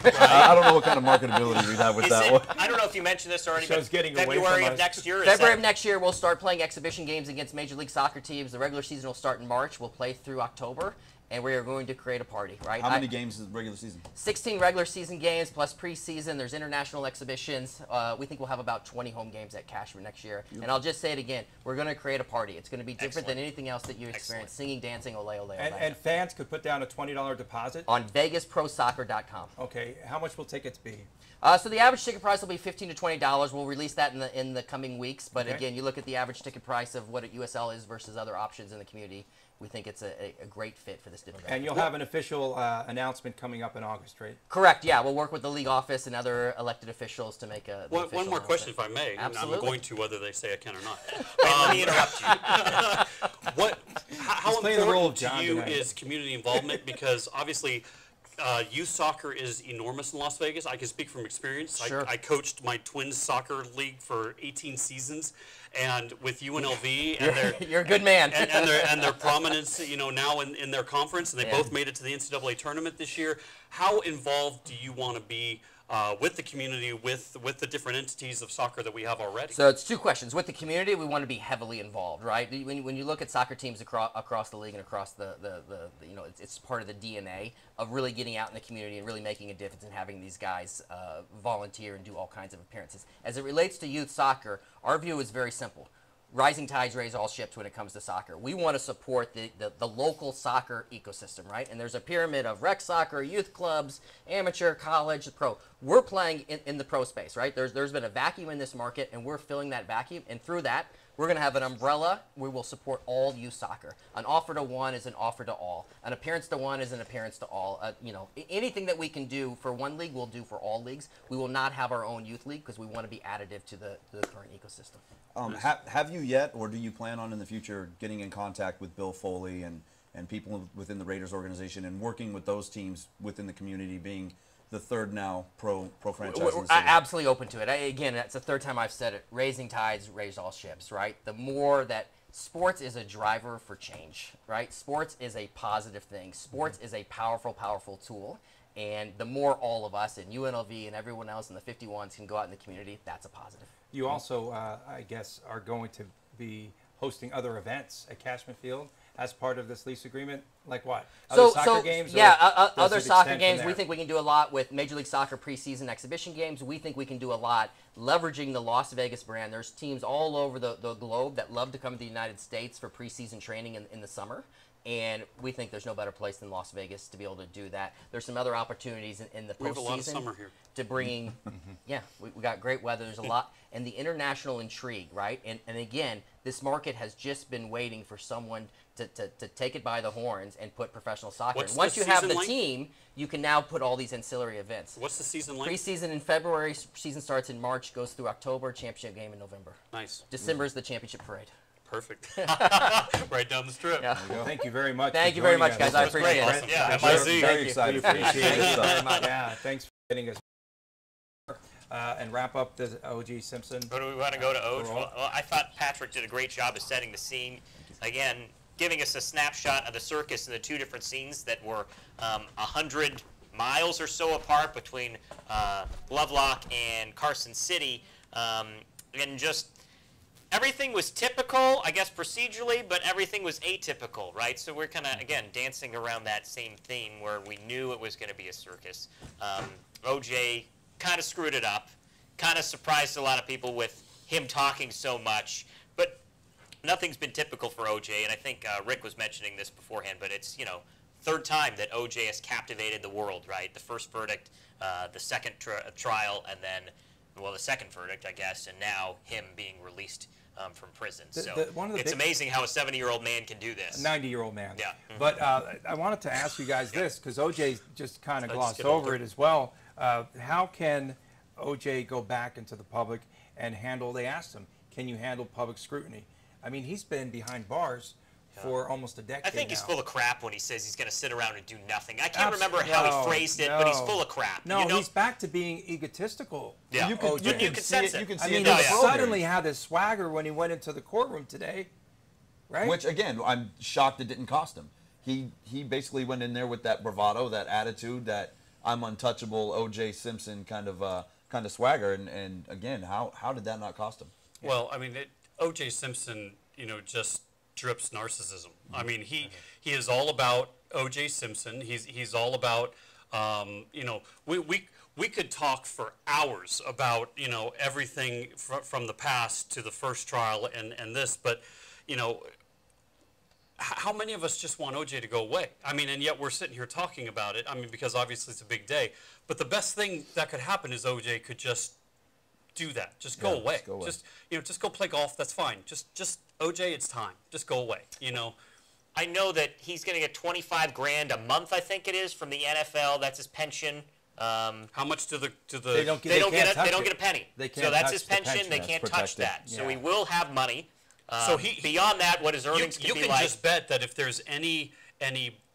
I don't know what kind of marketability we'd have with Is that it, one. I don't know if you mentioned this already, Show's but getting away February from of us. next year. February of next year, we'll start playing exhibition games against Major League Soccer teams. The regular season will start in March. We'll play through October, and we are going to create a party, right? How many games is the regular season? 16 regular season games plus preseason. There's international exhibitions. We think we'll have about 20 home games at Cashmere next year. And I'll just say it again, we're going to create a party. It's going to be different than anything else that you experience. Singing, dancing, ole, ole, ole. And fans could put down a $20 deposit. On VegasProSoccer.com. Okay, how much will tickets be? So the average ticket price will be $15 to $20. We'll release that in the coming weeks. But Okay. again, you look at the average ticket price of what a USL is versus other options in the community. We think it's a great fit for this demographic. And you'll have an official announcement coming up in August, right? Correct. Yeah, we'll work with the league office and other elected officials to make a. One more question, if I may. And Absolutely. I'm going to, whether they say I can or not. Let me interrupt you. How He's playing the role of important John to you tonight. is community involvement? Because obviously, youth soccer is enormous in Las Vegas. I can speak from experience. Sure. I coached my twins soccer league for 18 seasons, and with UNLV and their You're a good man. and their prominence, now in their conference, and they Yeah. both made it to the NCAA tournament this year. How involved do you want to be with the community, with the different entities of soccer that we have already? So it's two questions. With the community, we want to be heavily involved, right? When you look at soccer teams across the league and across the it's part of the DNA of really getting out in the community and really making a difference and having these guys volunteer and do all kinds of appearances. As it relates to youth soccer, our view is very simple. Rising tides raise all ships when it comes to soccer. We want to support the local soccer ecosystem, right? And there's a pyramid of rec soccer, youth clubs, amateur, college, pro. We're playing in the pro space, right? There's been a vacuum in this market, and we're filling that vacuum. And through that, we're going to have an umbrella. We will support all youth soccer. An offer to one is an offer to all. An appearance to one is an appearance to all. Anything that we can do for one league, we'll do for all leagues. We will not have our own youth league because we want to be additive to the current ecosystem. Have you yet, or do you plan on in the future getting in contact with Bill Foley and people within the Raiders organization and working with those teams within the community, being the third now pro franchise in the We're city? absolutely open to it. Again, that's the third time I've said it. Raising tides raise all ships, right? The more that sports is a driver for change, right? Sports is a positive thing. Sports is a powerful, powerful tool. And the more all of us and UNLV and everyone else in the 51s can go out in the community, that's a positive. You also, I guess, are going to be hosting other events at Cashman Field as part of this lease agreement? Like what? Other soccer games? Yeah, or does other it soccer extend from games. there? We think we can do a lot with Major League Soccer preseason exhibition games. We think we can do a lot leveraging the Las Vegas brand. There's teams all over the globe that love to come to the United States for preseason training in the summer. And we think there's no better place than Las Vegas to be able to do that. There's some other opportunities in the postseason. We have a lot of summer here. To bringing, yeah, we got great weather. There's a lot, and the international intrigue, right? And again, this market has just been waiting for someone to take it by the horns and put professional soccer. What's And once the you have season the length? team, you can now put all these ancillary events. What's the season length? Preseason in February, season starts in March, goes through October, championship game in November. Nice. December is the championship parade. Perfect. Right down the strip. Yeah. Thank you very much. Thank for you very joining much, us. guys. I That's appreciate great. it. Awesome. Yeah, Very- MIZ. Very excited. We appreciate Good it stuff. very much. Yeah, thanks for getting us. and wrap up the O.J. Simpson? Or do we want to go to Oj? parole? Well, I thought Patrick did a great job of setting the scene. Again, giving us a snapshot of the circus and the two different scenes that were 100 miles or so apart between Lovelock and Carson City. And just everything was typical, I guess, procedurally, but everything was atypical, right? So we're kind of, again, dancing around that same theme where we knew it was going to be a circus. OJ kind of screwed it up, kind of surprised a lot of people with him talking so much, but nothing's been typical for OJ, and I think Rick was mentioning this beforehand, but it's, you know, third time that OJ has captivated the world, right? The first verdict, the second trial, and then, well, the second verdict, I guess, and now him being released from prison. It's amazing how a 70-year-old man can do this. A 90-year-old man. Yeah. But I wanted to ask you guys this, because OJ just kind of Let's glossed get over older. it as well. How can OJ go back into the public and handle, they asked him, can you handle public scrutiny? I mean, he's been behind bars for almost a decade I think he's now. full of crap when he says he's going to sit around and do nothing. I can't remember how he phrased it, but he's full of crap. No, you know? he's back to being egotistical. Yeah. You can, OJ. You can sense it. You can I see mean, it in he the program. suddenly had this swagger when he went into the courtroom today, right? Which again, I'm shocked it didn't cost him. He basically went in there with that bravado, that attitude, that I'm untouchable, O.J. Simpson kind of swagger, and again, how did that not cost him? Well, I mean, O.J. Simpson, you know, just drips narcissism. I mean, he is all about O.J. Simpson. He's all about, you know, we could talk for hours about, you know, everything from the past to the first trial and this, but, you know, how many of us just want OJ to go away? I mean, and yet we're sitting here talking about it. I mean, because obviously it's a big day. But the best thing that could happen is OJ could just do that. Just go away. just go away. Just, you know, just go play golf. That's fine. Just OJ, it's time. Just go away. You know. I know that he's going to get 25 grand a month, I think it is, from the NFL. That's his pension. How much do the They don't They don't can't touch get it. a penny. They can't So that's touch his the pension. They That's can't touch protected. that. So Yeah. he will have money. So he- beyond that, what his earnings you could be can like. just bet that if there's any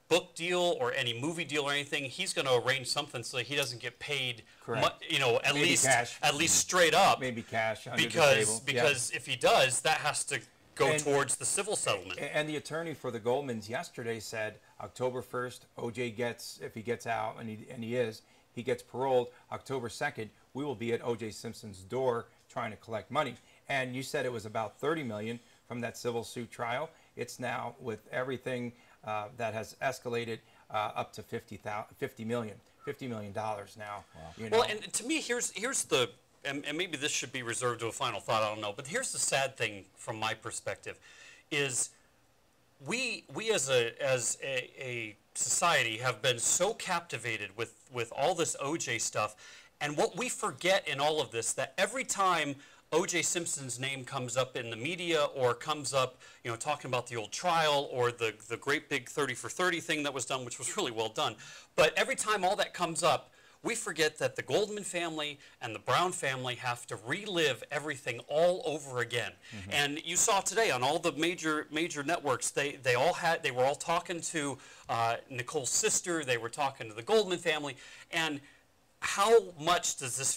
book deal or any movie deal or anything, he's going to arrange something so that he doesn't get paid. Correct. You know, at Maybe least cash. straight up. Maybe cash under the because table. because if he does, that has to go And- towards the civil settlement. And the attorney for the Goldmans yesterday said October 1st, OJ gets, if he gets out, and he gets paroled. October 2nd, we will be at OJ Simpson's door trying to collect money. And you said it was about $30 million from that civil suit trial. It's now, with everything that has escalated, up to $50 million now. You know? Well, and to me, here's the and maybe this should be reserved to a final thought. I don't know, but here's the sad thing from my perspective, is we as a society have been so captivated with all this OJ stuff, and what we forget in all of this, that every time O.J. Simpson's name comes up in the media or comes up, you know, talking about the old trial or the great big 30 for 30 thing that was done, which was really well done. But every time all that comes up, we forget that the Goldman family and the Brown family have to relive everything all over again. And you saw today on all the major networks, they were all talking to Nicole's sister, they were talking to the Goldman family, and how much does these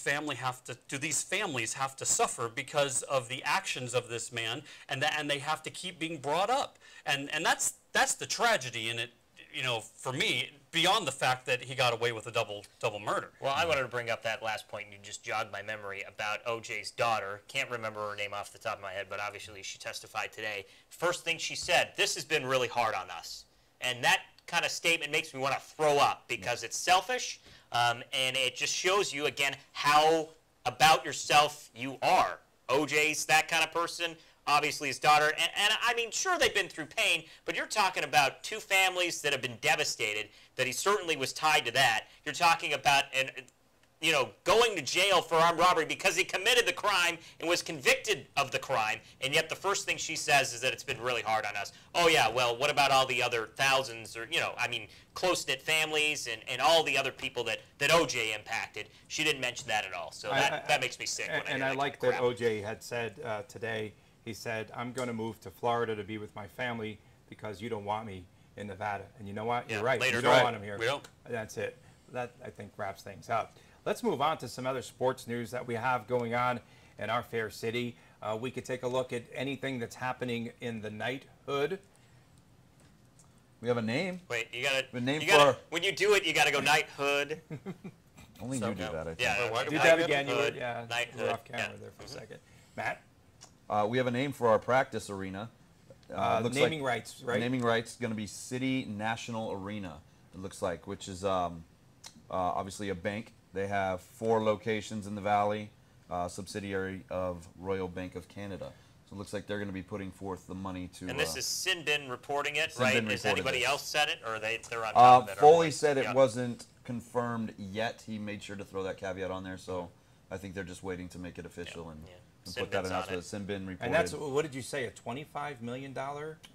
families have to suffer because of the actions of this man, and they have to keep being brought up, and that's the tragedy in it, you know, for me, beyond the fact that he got away with a double murder. Well, I wanted to bring up that last point, and you just jogged my memory about OJ's daughter. Can't remember her name off the top of my head, but obviously she testified today. First thing she said, "This has been really hard on us," and that kind of statement makes me want to throw up because it's selfish. And it just shows you, again, how about yourself you are. OJ's that kind of person, obviously his daughter. And I mean, sure, they've been through pain, but you're talking about two families that have been devastated, that he certainly was tied to that. You're talking about, you know, going to jail for armed robbery because he committed the crime and was convicted of the crime, and yet the first thing she says is that it's been really hard on us. Oh yeah, well, what about all the other thousands, or, you know, I mean, close-knit families and all the other people that OJ impacted? She didn't mention that at all, so that makes me sick when I hear I that like kind that of crap. OJ had said today, he said, I'm going to move to Florida to be with my family because you don't want me in Nevada. And you know what? Yeah, You're right. later You don't tonight. want him here. We don't. That's it. That, I think, wraps things up. Let's move on to some other sports news that we have going on in our fair city. We could take a look at anything that's happening in the knighthood. We have a name. Wait, you gotta. The name you gotta, for- when you do it, you gotta go knighthood. Only you do that, I think. Yeah, why do Do we that have again. You were, knighthood, you were off camera yeah. there for a second. Matt, We have a name for our practice arena. Looks naming like rights, right? Naming rights going to be City National Arena, it looks like, which is obviously a bank. They have 4 locations in the Valley, subsidiary of Royal Bank of Canada. So it looks like they're going to be putting forth the money to... And this is Sinbin reporting it, Sinbin right? reported Has anybody this. else said it, or are they're on top of it? Foley said it Yeah. wasn't confirmed yet. He made sure to throw that caveat on there, so I think they're just waiting to make it official and put that Sinbin's announcement. on it. Sinbin reported. And that's, what did you say, a $25 million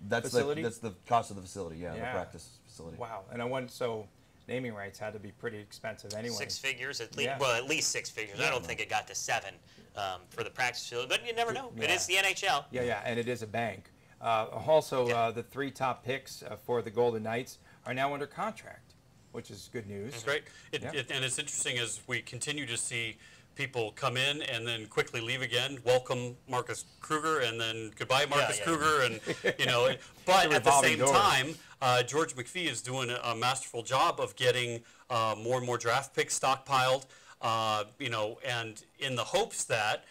That's facility? that's the cost of the facility, the Yeah. practice facility. Wow. And I went, so naming rights had to be pretty expensive anyway. 6 figures, at least. Yeah. Well, at least 6 figures. I don't think it got to 7 for the practice facility, but you never know. It is the NHL. Yeah, and it is a bank. Also, the 3 top picks for the Golden Knights are now under contract, which is good news. It's great. Yeah. And it's interesting as we continue to see people come in and then quickly leave again. Welcome Marcus Kruger, and then goodbye Marcus Kruger, and But at the revolving same door. time, George McPhee is doing a masterful job of getting more and more draft picks stockpiled. And in the hopes that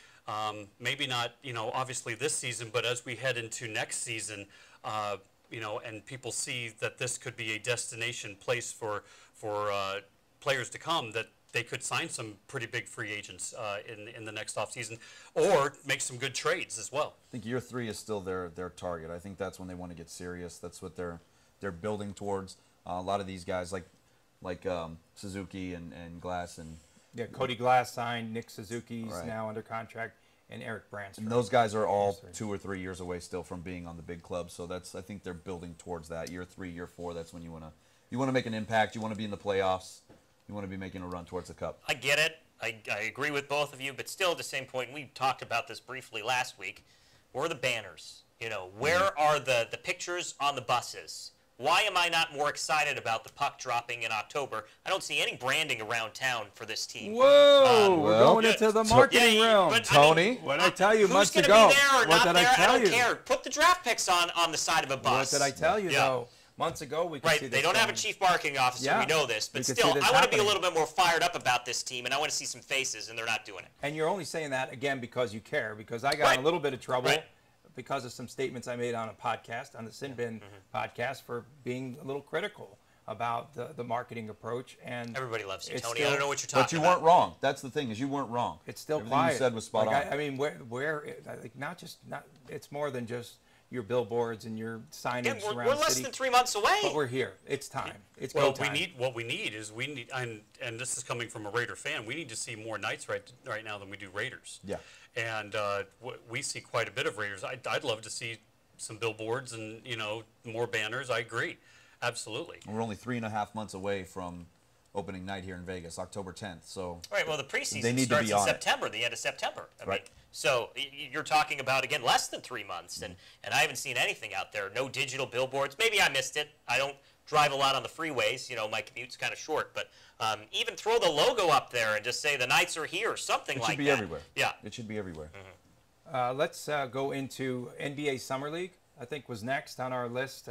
maybe not, obviously this season, but as we head into next season, and people see that this could be a destination place for players to come, that they could sign some pretty big free agents in the next offseason, or make some good trades as well. I think year 3 is still their target. I think that's when they want to get serious. That's what they're building towards. A lot of these guys like Suzuki and Glass and Yeah, Cody Glass signed, Nick Suzuki's Right. now under contract, and Eric Branstrom. And those guys are all 2 or 3 years away still from being on the big club. So I think they're building towards that. Year 3, year 4, that's when you want to make an impact. You want to be in the playoffs. You want to be making a run towards the cup. I get it. I agree with both of you, but still at the same point, we talked about this briefly last week. Where are the banners? Where are the pictures on the buses? Why am I not more excited about the puck dropping in October? I don't see any branding around town for this team. Whoa, we're well, going into the marketing realm. but, Tony? What did I tell you who's months gonna ago? be there or What not did there? I tell don't you? care. Put the draft picks on the side of a What bus. did I tell you, Yeah. though? Months ago, we could see Right, this they don't have a going. chief marketing officer, Yeah. we know this, We but could still, see this I want to be a happening. little bit more fired up about this team, and I want to see some faces, and they're not doing it. And you're only saying that, again, because you care, because I got Right. in a little bit of trouble Right. because of some statements I made on a podcast, on the Sinbin podcast, for being a little critical about the marketing approach. And Everybody loves you, it's Tony. still- I don't know what you're talking But you about. weren't wrong. That's the thing, is you weren't wrong. It's still Everything quiet. you said was spot Like, on. I mean, like not. It's more than just your billboards and your signage Again, around we're the less city. than 3 months away. But we're here. It's time. It's Well, go time. what we need is and this is coming from a Raider fan. We need to see more Knights right now than we do Raiders. Yeah. And we see quite a bit of Raiders. I'd love to see some billboards and more banners. I agree, absolutely. We're only 3.5 months away from opening night here in Vegas, October 10th. So Right, well, the preseason They need to starts be in on it. September, the end of September. I Right. mean, so you're talking about, again, less than 3 months, and I haven't seen anything out there. No digital billboards. Maybe I missed it. I don't drive a lot on the freeways. My commute's kind of short. But even throw the logo up there and just say the Knights are here, something it like that. should be everywhere. Yeah. It should be everywhere. Let's go into NBA Summer League. I think was next on our list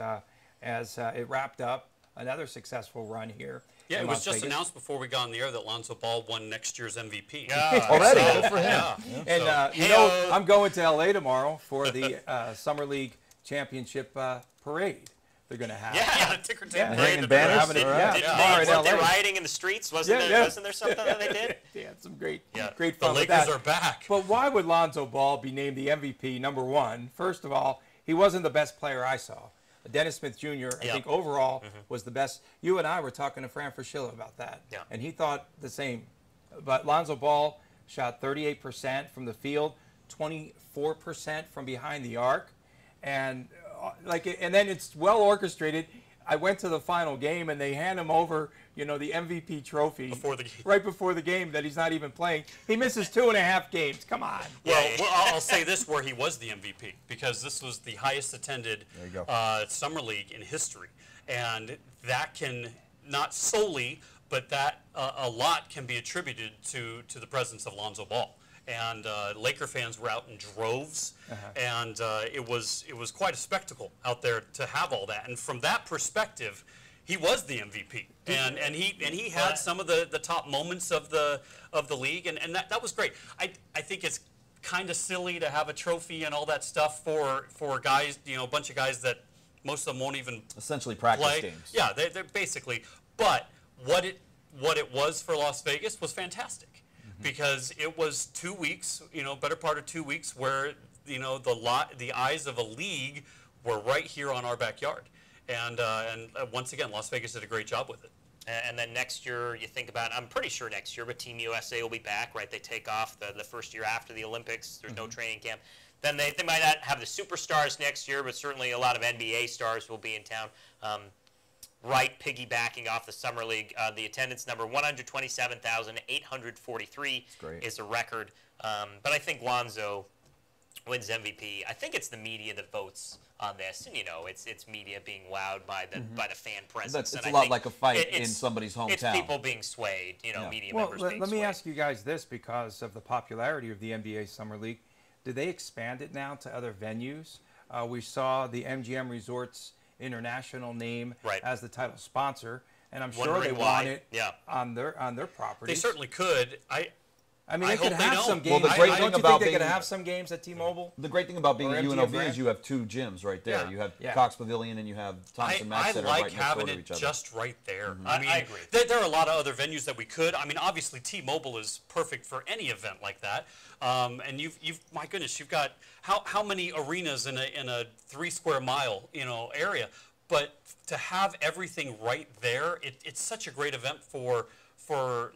as it wrapped up another successful run here. Yeah, in it was Las just Vegas. announced before we got on the air that Lonzo Ball won next year's MVP. Yeah. Already, so- good for him. Yeah. And Hey-o. I'm going to LA tomorrow for the Summer League Championship parade. They're going to have. Yeah. Ticker tape Yeah, parade hanging that they're banners? having it. All right. Did tomorrow in weren't they LA. rioting in the streets? Wasn't there something that they did? They had some great Yeah. great The fun with Lakers that. are back. But why would Lonzo Ball be named the MVP, number one? First of all, he wasn't the best player I saw. Dennis Smith Jr., I think overall was the best. You and I were talking to Fran Fraschilla about that, Yeah. and he thought the same. But Lonzo Ball shot 38% from the field, 24% from behind the arc, and and then it's well orchestrated. I went to the final game, and they hand him over, the MVP trophy Before the game. right before the game that he's not even playing. He misses 2.5 games. Come on. Well, I'll say this where he was the MVP, because this was the highest attended There you go. summer league in history. And that can not solely, but that a lot can be attributed to the presence of Lonzo Ball. And Laker fans were out in droves, and it was quite a spectacle out there to have all that. And from that perspective, he was the MVP, and he had some of the top moments of the league, and that was great. I think it's kind of silly to have a trophy and all that stuff for guys, a bunch of guys that most of them won't even essentially practice play. games. Yeah, they're basically. But what it was for Las Vegas was fantastic, because it was 2 weeks, better part of 2 weeks, where the eyes of a league were right here on our backyard, and once again, Las Vegas did a great job with it. And then next year, you think about, I'm pretty sure next year, but Team USA will be back, right? They take off the first year after the Olympics. There's no training camp. Then they might not have the superstars next year, but certainly a lot of NBA stars will be in town. Right, piggybacking off the Summer League, the attendance number, 127,843 is a record. But I think Lonzo wins MVP. I think it's the media that votes on this, and it's media being wowed by the fan presence. It's and a lot like a fight in somebody's hometown. It's people being swayed, media members being swayed. Let me ask you guys this, because of the popularity of the NBA Summer League. Did they expand it now to other venues? We saw the MGM Resorts International name as the title sponsor, and I'm sure they want it on their property. They certainly could. I mean, they could have some games. Well, the great thing about they could have some games at T-Mobile? The great thing about being at UNLV brand? is you have two gyms right there. You have Cox Pavilion and you have Thompson Mack Center right next door to each other. Just right there. I agree. There are a lot of other venues that we could. I mean, obviously T-Mobile is perfect for any event like that. And you've my goodness, you've got how many arenas in a 3 square mile area, but to have everything right there, it's such a great event for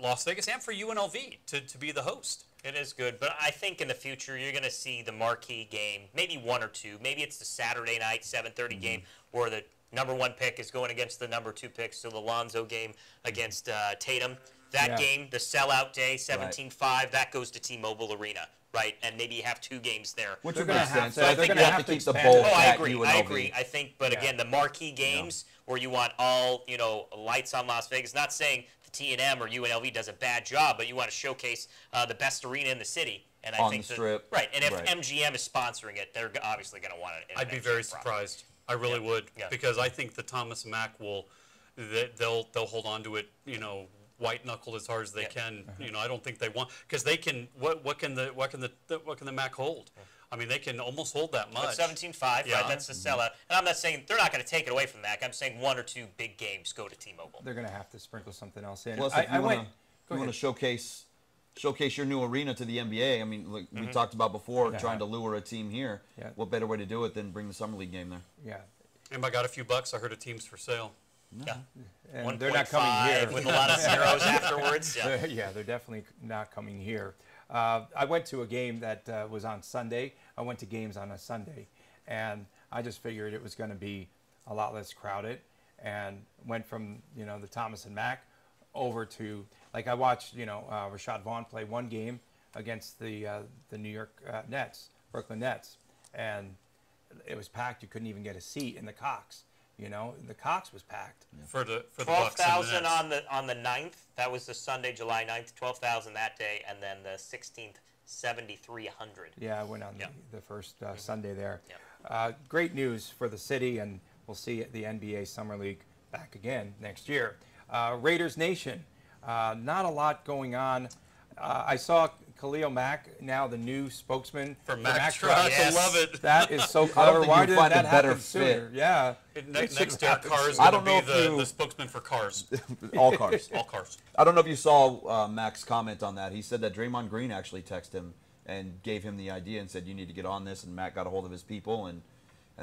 Las Vegas and for UNLV to be the host. It is good, but I think in the future you're going to see the marquee game, maybe one or two. Maybe it's the Saturday night 7:30 game where the #1 pick is going against the #2 pick, so the Lonzo game against Tatum. That game, the sellout day, 17-5, that goes to T-Mobile Arena, right? And maybe you have 2 games there. Which would make sense. I think you you have to keep the expand bowl it. at UNLV. I agree. I think, but again, the marquee games where you want all, lights on Las Vegas, not saying T&M or UNLV does a bad job, but you want to showcase the best arena in the city. And I think the strip. Right, and if MGM is sponsoring it, they're obviously going to want it. I'd be very surprised. I really would, because I think the Thomas Mack they'll hold on to it, white knuckle as hard as they can. I don't think they want, because they can. What can the Mack hold? I mean, they can almost hold that much. 17-5, right? That's the sellout. And I'm not saying they're not going to take it away from Mac. I'm saying 1 or 2 big games go to T-Mobile. They're going to have to sprinkle something else in. Plus, if you want to showcase your new arena to the NBA, I mean, like we talked about before, trying to lure a team here. What better way to do it than bring the Summer League game there? Yeah. Anybody got a few bucks? I heard a team's for sale. Yeah. And they're not coming here. With a lot of zeros afterwards. Yeah, they're definitely not coming here. I went to a game that was on Sunday. I went to games on a Sunday, and I just figured it was going to be a lot less crowded, and went from the Thomas and Mack over to, like, I watched Rashad Vaughn play one game against the New York Brooklyn Nets, and it was packed. You couldn't even get a seat in the Cox. The Cox was packed. For the 12,000 on the 9th. That was the Sunday, July 9th. 12,000 that day, and then the 16th, 7,300. Yeah, I went on the first Sunday there. Great news for the city, and we'll see the NBA Summer League back again next year. Raiders Nation, not a lot going on. I saw Khalil Mack, now the new spokesman for Mack Trucks. Yes. I love it. That is so clever. Why didn't that happen sooner? Yeah. Next to Cars going to be the spokesman for cars. All cars. All cars. I don't know if you saw Mack's comment on that. He said that Draymond Green actually texted him and gave him the idea and said, you need to get on this, and Mack got a hold of his people, and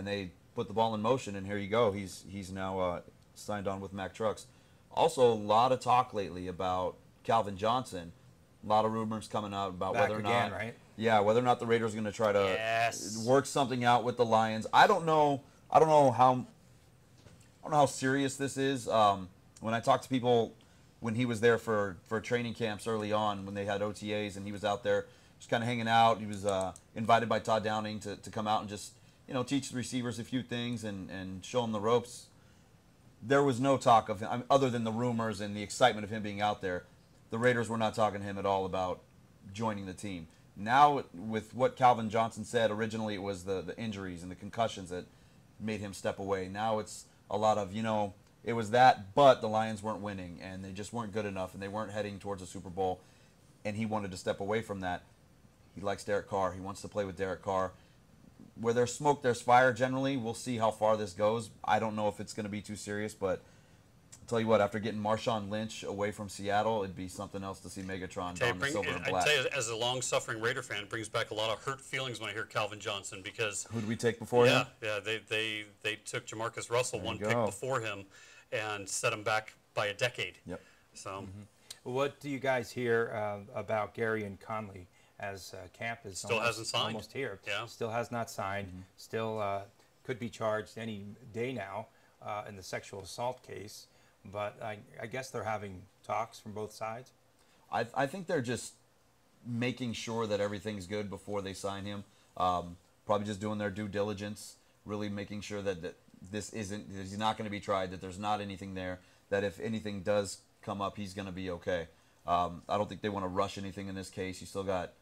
they put the ball in motion, and here you go. He's now signed on with Mack Trucks. Also, a lot of talk lately about Calvin Johnson. A lot of rumors coming out about whether or not, whether or not the Raiders are going to try to work something out with the Lions. I don't know how serious this is. When I talked to people when he was there for training camps early on, when they had OTAs and he was out there just kind of hanging out, he was invited by Todd Downing to come out and just teach the receivers a few things and show them the ropes. there was no talk of him, other than the rumors and the excitement of him being out there. The Raiders were not talking to him at all about joining the team. Now, with what Calvin Johnson said, originally it was the injuries and the concussions that made him step away. Now it's a lot of, it was that, but the Lions weren't winning, and they just weren't good enough, and they weren't heading towards a Super Bowl, and he wanted to step away from that. He likes Derek Carr. He wants to play with Derek Carr. Where there's smoke, there's fire generally. We'll see how far this goes. I don't know if it's going to be too serious, but I'll tell you what, after getting Marshawn Lynch away from Seattle, it'd be something else to see Megatron don the silver and black. I tell you, as a long-suffering Raider fan, it brings back a lot of hurt feelings when I hear Calvin Johnson, because who did we take before him? Yeah, they took Jamarcus Russell one pick before him and set him back by a decade. Yep. So, What do you guys hear about Gary and Conley, as camp is Still hasn't signed. almost here? Yeah. Still has not signed. Still could be charged any day now in the sexual assault case. But I guess they're having talks from both sides. I think they're just making sure that everything's good before they sign him. Probably just doing their due diligence, really making sure that he's not going to be tried, that there's not anything there, that if anything does come up, he's going to be okay. I don't think they want to rush anything in this case. You still got,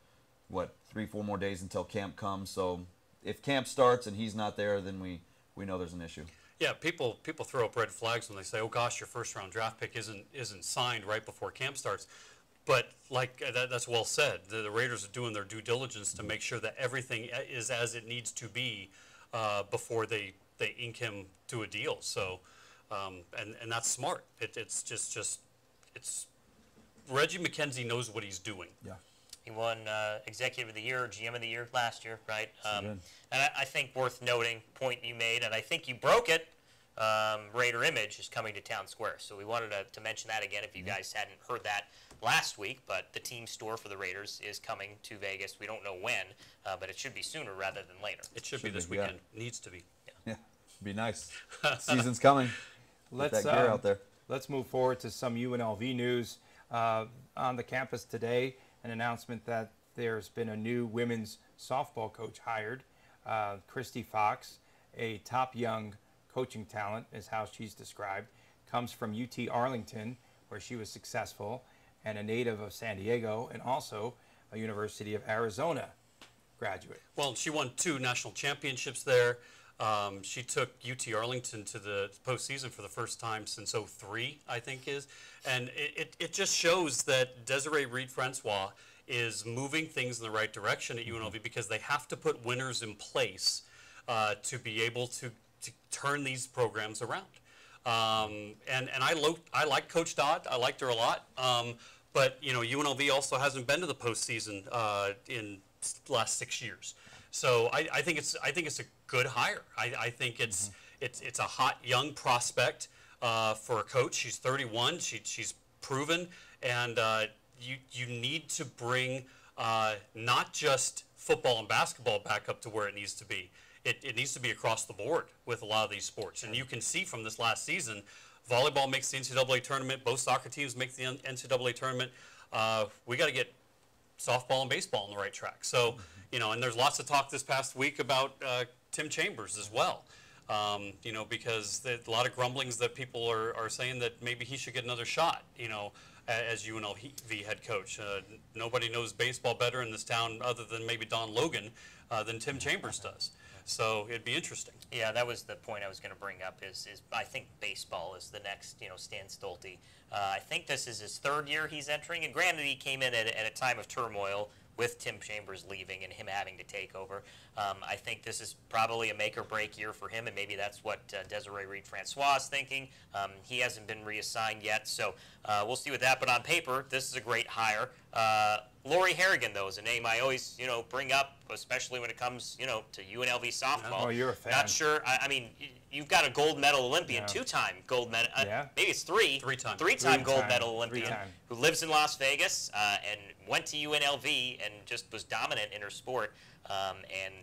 3-4 more days until camp comes. So if camp starts and he's not there, then we know there's an issue. yeah, people throw up red flags when they say, "Oh gosh, your first-round draft pick isn't signed right before camp starts." But that's well said. The Raiders are doing their due diligence to make sure that everything is as it needs to be before they ink him to a deal. So, and that's smart. It's Reggie McKenzie knows what he's doing. Yeah. He won Executive of the Year, GM of the Year last year, right? And I think worth noting, point you made, and I think you broke it, Raider Image is coming to Town Square. So we wanted to mention that again if you guys hadn't heard that last week, but the team store for the Raiders is coming to Vegas. We don't know when, but it should be sooner rather than later. It should be this weekend. Needs to be. Yeah, be nice. Season's coming. Get that gear out there. Let's move forward to some UNLV news. On the campus today, an announcement that there's been a new women's softball coach hired. Christy Fox, a top young coaching talent, is how she's described, comes from UT Arlington, where she was successful, and a native of San Diego, and also a University of Arizona graduate. Well, she won 2 national championships there. She took UT Arlington to the postseason for the first time since '03, I think is. And it just shows that Desiree Reed-Francois is moving things in the right direction at UNLV, because they have to put winners in place to be able to turn these programs around. And I like Coach Dodd. I liked her a lot. But UNLV also hasn't been to the postseason in the last 6 years. So I think it's a good hire. I think it's a hot young prospect for a coach. She's 31. She's proven, and you need to bring not just football and basketball back up to where it needs to be. It needs to be across the board with a lot of these sports. And you can see from this last season, volleyball makes the NCAA tournament. Both soccer teams make the NCAA tournament. We got to get softball and baseball on the right track. So, and there's lots of talk this past week about Tim Chambers as well. Because a lot of grumblings that people are saying that maybe he should get another shot, as UNLV head coach. Nobody knows baseball better in this town other than maybe Don Logan than Tim Chambers does. So it'd be interesting. Yeah, that was the point I was going to bring up. Is I think baseball is the next, Stan Stolte. I think this is his 3rd year he's entering, and granted he came in at a time of turmoil with Tim Chambers leaving and him having to take over. I think this is probably a make-or-break year for him, and maybe that's what Desiree Reed-Francois is thinking. He hasn't been reassigned yet, so we'll see with that. But on paper, this is a great hire. Lori Harrigan, though, is a name I always, bring up, especially when it comes, to UNLV softball. Oh, you're a fan. Not sure. I mean, you've got a gold medal Olympian, 2-time gold medal. Maybe it's 3. 3-time. 3-time gold medal Olympian who lives in Las Vegas and went to UNLV and just was dominant in her sport. And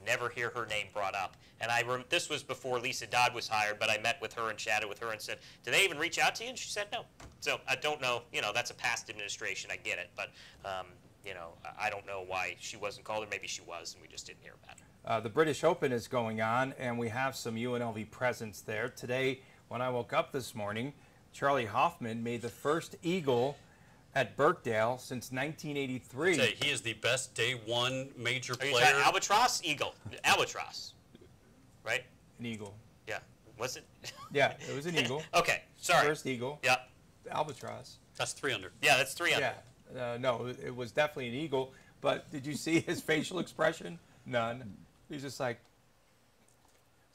never hear her name brought up. And this was before Lisa Dodd was hired, but I met with her and chatted with her and said, "Did they even reach out to you?" And she said no. So I don't know. That's a past administration. I get it, but I don't know why she wasn't called, or maybe she was, and we just didn't hear about it. The British Open is going on, and we have some UNLV presence there. Today, when I woke up this morning, Charlie Hoffman made the first eagle at Birkdale since 1983. Say, he is the best day one major Are you player. talking albatross? Eagle. Albatross. Right? An eagle. Yeah. Was it? Yeah, it was an eagle. Okay. Sorry. First eagle. Yeah. Albatross. That's 300. Yeah, that's 300. Yeah. No, it was definitely an eagle. But did you see his facial expression? None. He's just like,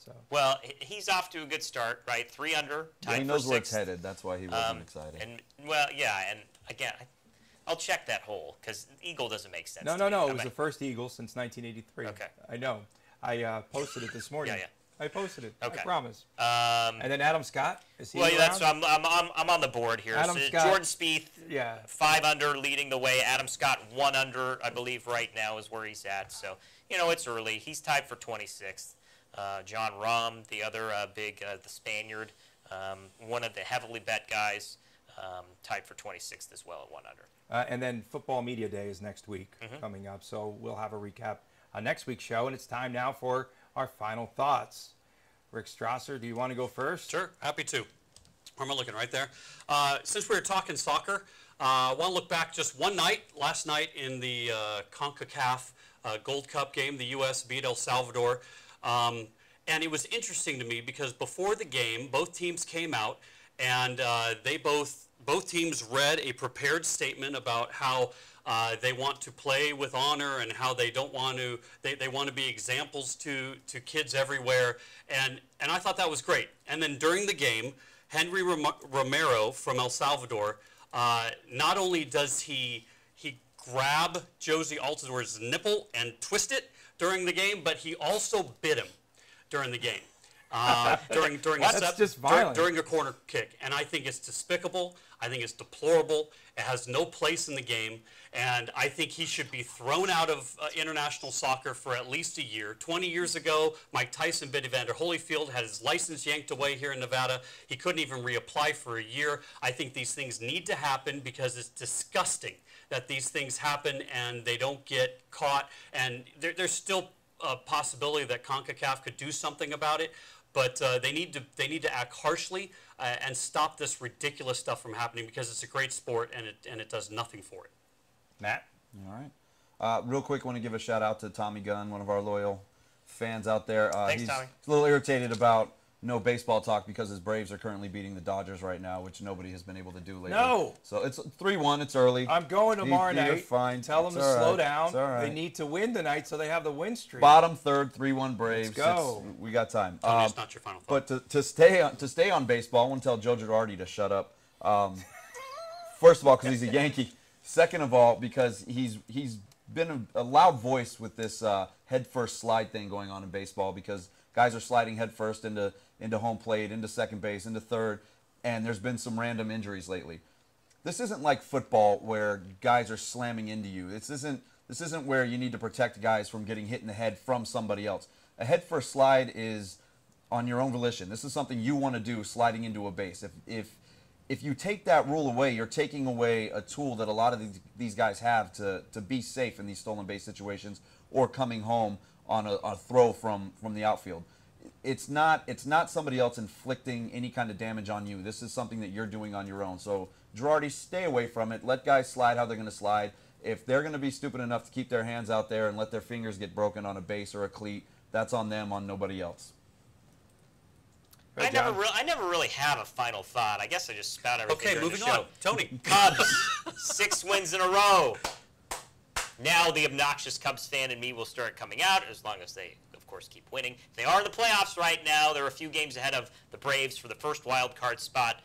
so. Well, he's off to a good start, right? 3 under, tied He for knows where it's sixth. headed. That's why he wasn't excited. And well, yeah, and again, I'll check that hole because eagle doesn't make sense. No. to me. It was the first eagle since 1983. Okay. I know. I posted it this morning. Yeah. I posted it. Okay. I promise. Um, And then Adam Scott. Is he well, yeah, that's around? I'm on the board here. Adam So Scott- Jordan Spieth, Yeah. 5 under, leading the way. Adam Scott 1 under, I believe, right now is where he's at. So it's early. He's tied for 26th. John Rahm, the other big, the Spaniard, one of the heavily bet guys, tied for 26th as well at 1 under. And then Football Media Day is next week coming up. So we'll have a recap on next week's show. And it's time now for our final thoughts. Rick Strasser, do you want to go first? Sure, happy to. Where am I looking? Right there. Since we were talking soccer, I want to look back just one night, last night in the CONCACAF Gold Cup game. The U.S. beat El Salvador. And it was interesting to me because before the game, both teams came out and both teams read a prepared statement about how they want to play with honor and how they don't want to, they want to be examples to kids everywhere. And I thought that was great. And then during the game, Henry Romero from El Salvador, not only does he grab Josie Altidore's nipple and twist it during the game, but he also bit him during the game. During a corner kick. And I think it's despicable. I think it's deplorable. It has no place in the game. And I think he should be thrown out of international soccer for at least a year. 20 years ago, Mike Tyson bit Evander Holyfield, had his license yanked away here in Nevada. He couldn't even reapply for a year. I think these things need to happen because it's disgusting that these things happen and they don't get caught. And there's still a possibility that CONCACAF could do something about it. But they need to act harshly and stop this ridiculous stuff from happening because it's a great sport and it does nothing for it. Matt? All right. Real quick, want to give a shout out to Tommy Gunn, one of our loyal fans out there. Thanks, he's Tommy. a little irritated about no baseball talk because his Braves are currently beating the Dodgers right now, which nobody has been able to do lately. No. So it's 3-1. It's early. I'm going tomorrow You're night. fine. Tell them It's to all slow right. down. It's all right. They need to win tonight so they have the win streak. Bottom third, 3-1 Braves. Let's go. We got time. Tony, it's not your final thought. But to stay on baseball, I want to tell Joe Girardi to shut up. First of all, because he's a Yankee. Second of all, because he's been a loud voice with this head first slide thing going on in baseball because guys are sliding head first into home plate, into second base, into third, and there's been some random injuries lately. This isn't like football where guys are slamming into you. This isn't where you need to protect guys from getting hit in the head from somebody else. A head first slide is on your own volition. This is something you want to do, sliding into a base. If you take that rule away, you're taking away a tool that a lot of these guys have to be safe in these stolen base situations or coming home on a throw from the outfield. It's not somebody else inflicting any kind of damage on you. This is something that you're doing on your own. So Girardi, stay away from it. Let guys slide how they're going to slide. If they're going to be stupid enough to keep their hands out there and let their fingers get broken on a base or a cleat, that's on them, on nobody else. I never really have a final thought. I guess I just spout everything Okay, during moving the show. on. Tony. Cubs, 6 wins in a row. Now the obnoxious Cubs fan in me will start coming out as long as they, of course, keep winning. They are in the playoffs right now. They're a few games ahead of the Braves for the first wild card spot.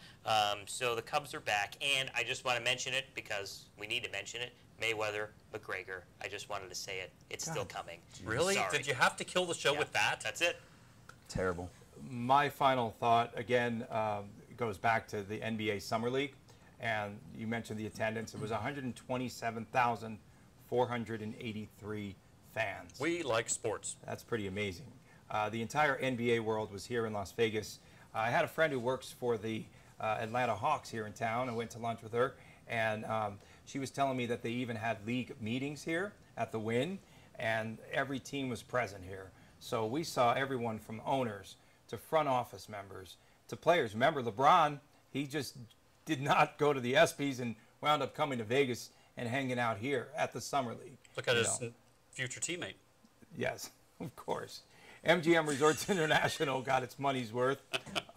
So the Cubs are back, and I just want to mention it because we need to mention it. Mayweather, McGregor. I just wanted to say it. It's still coming. Really? Sorry. Did you have to kill the show with that? That's it. Terrible. My final thought, again, goes back to the NBA Summer League. And you mentioned the attendance. It was 127,483 fans. We like sports. That's pretty amazing. The entire NBA world was here in Las Vegas. I had a friend who works for the Atlanta Hawks here in town. I went to lunch with her, and she was telling me that they even had league meetings here at the Wynn, and every team was present here. So we saw everyone from owners to front office members to to players. Remember, LeBron, he just did not go to the ESPYs and wound up coming to Vegas and hanging out here at the Summer League. Look at his future teammate. Yes, of course. MGM Resorts International got its money's worth.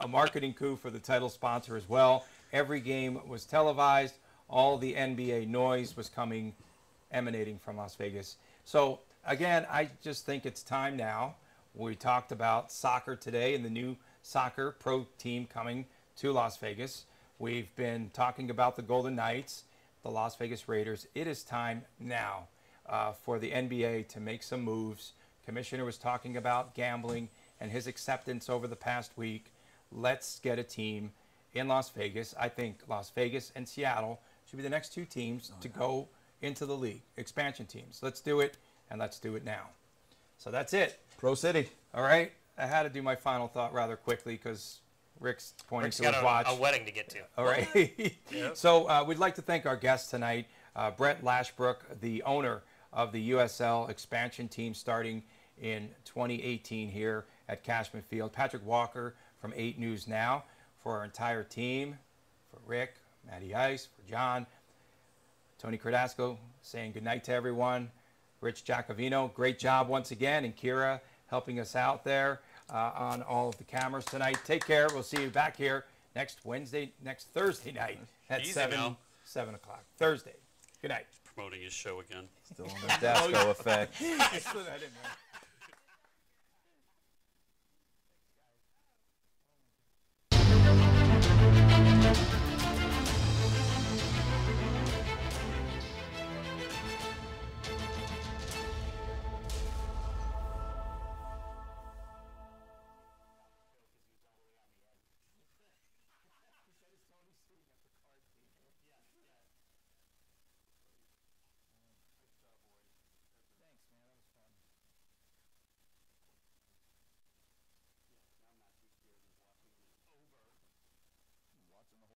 A marketing coup for the title sponsor as well. Every game was televised. All the NBA noise was emanating from Las Vegas. So, again, I just think it's time now. We talked about soccer today and the new soccer pro team coming to Las Vegas. We've been talking about the Golden Knights, the Las Vegas Raiders. It is time now for the NBA to make some moves. Commissioner was talking about gambling and his acceptance over the past week. Let's get a team in Las Vegas. I think Las Vegas and Seattle should be the next two teams to go into the league, expansion teams. Let's do it, and let's do it now. So that's it. Pro City. All right. I had to do my final thought rather quickly because Rick's pointing to his watch. A wedding to get to. All right. So we'd like to thank our guest tonight, Brett Lashbrook, the owner of the USL expansion team starting in 2018 here at Cashman Field. Patrick Walker from 8 News Now for our entire team, for Rick, Matty Ice, for John, Tony Cardasco saying goodnight to everyone, Rich Giacovino, great job once again, and Kira helping us out there on all of the cameras tonight. Take care. We'll see you back here next Thursday night at Easy 7 o'clock. Thursday. Good night. Promoting his show again. Still on the Dasco effect. I slid that in there.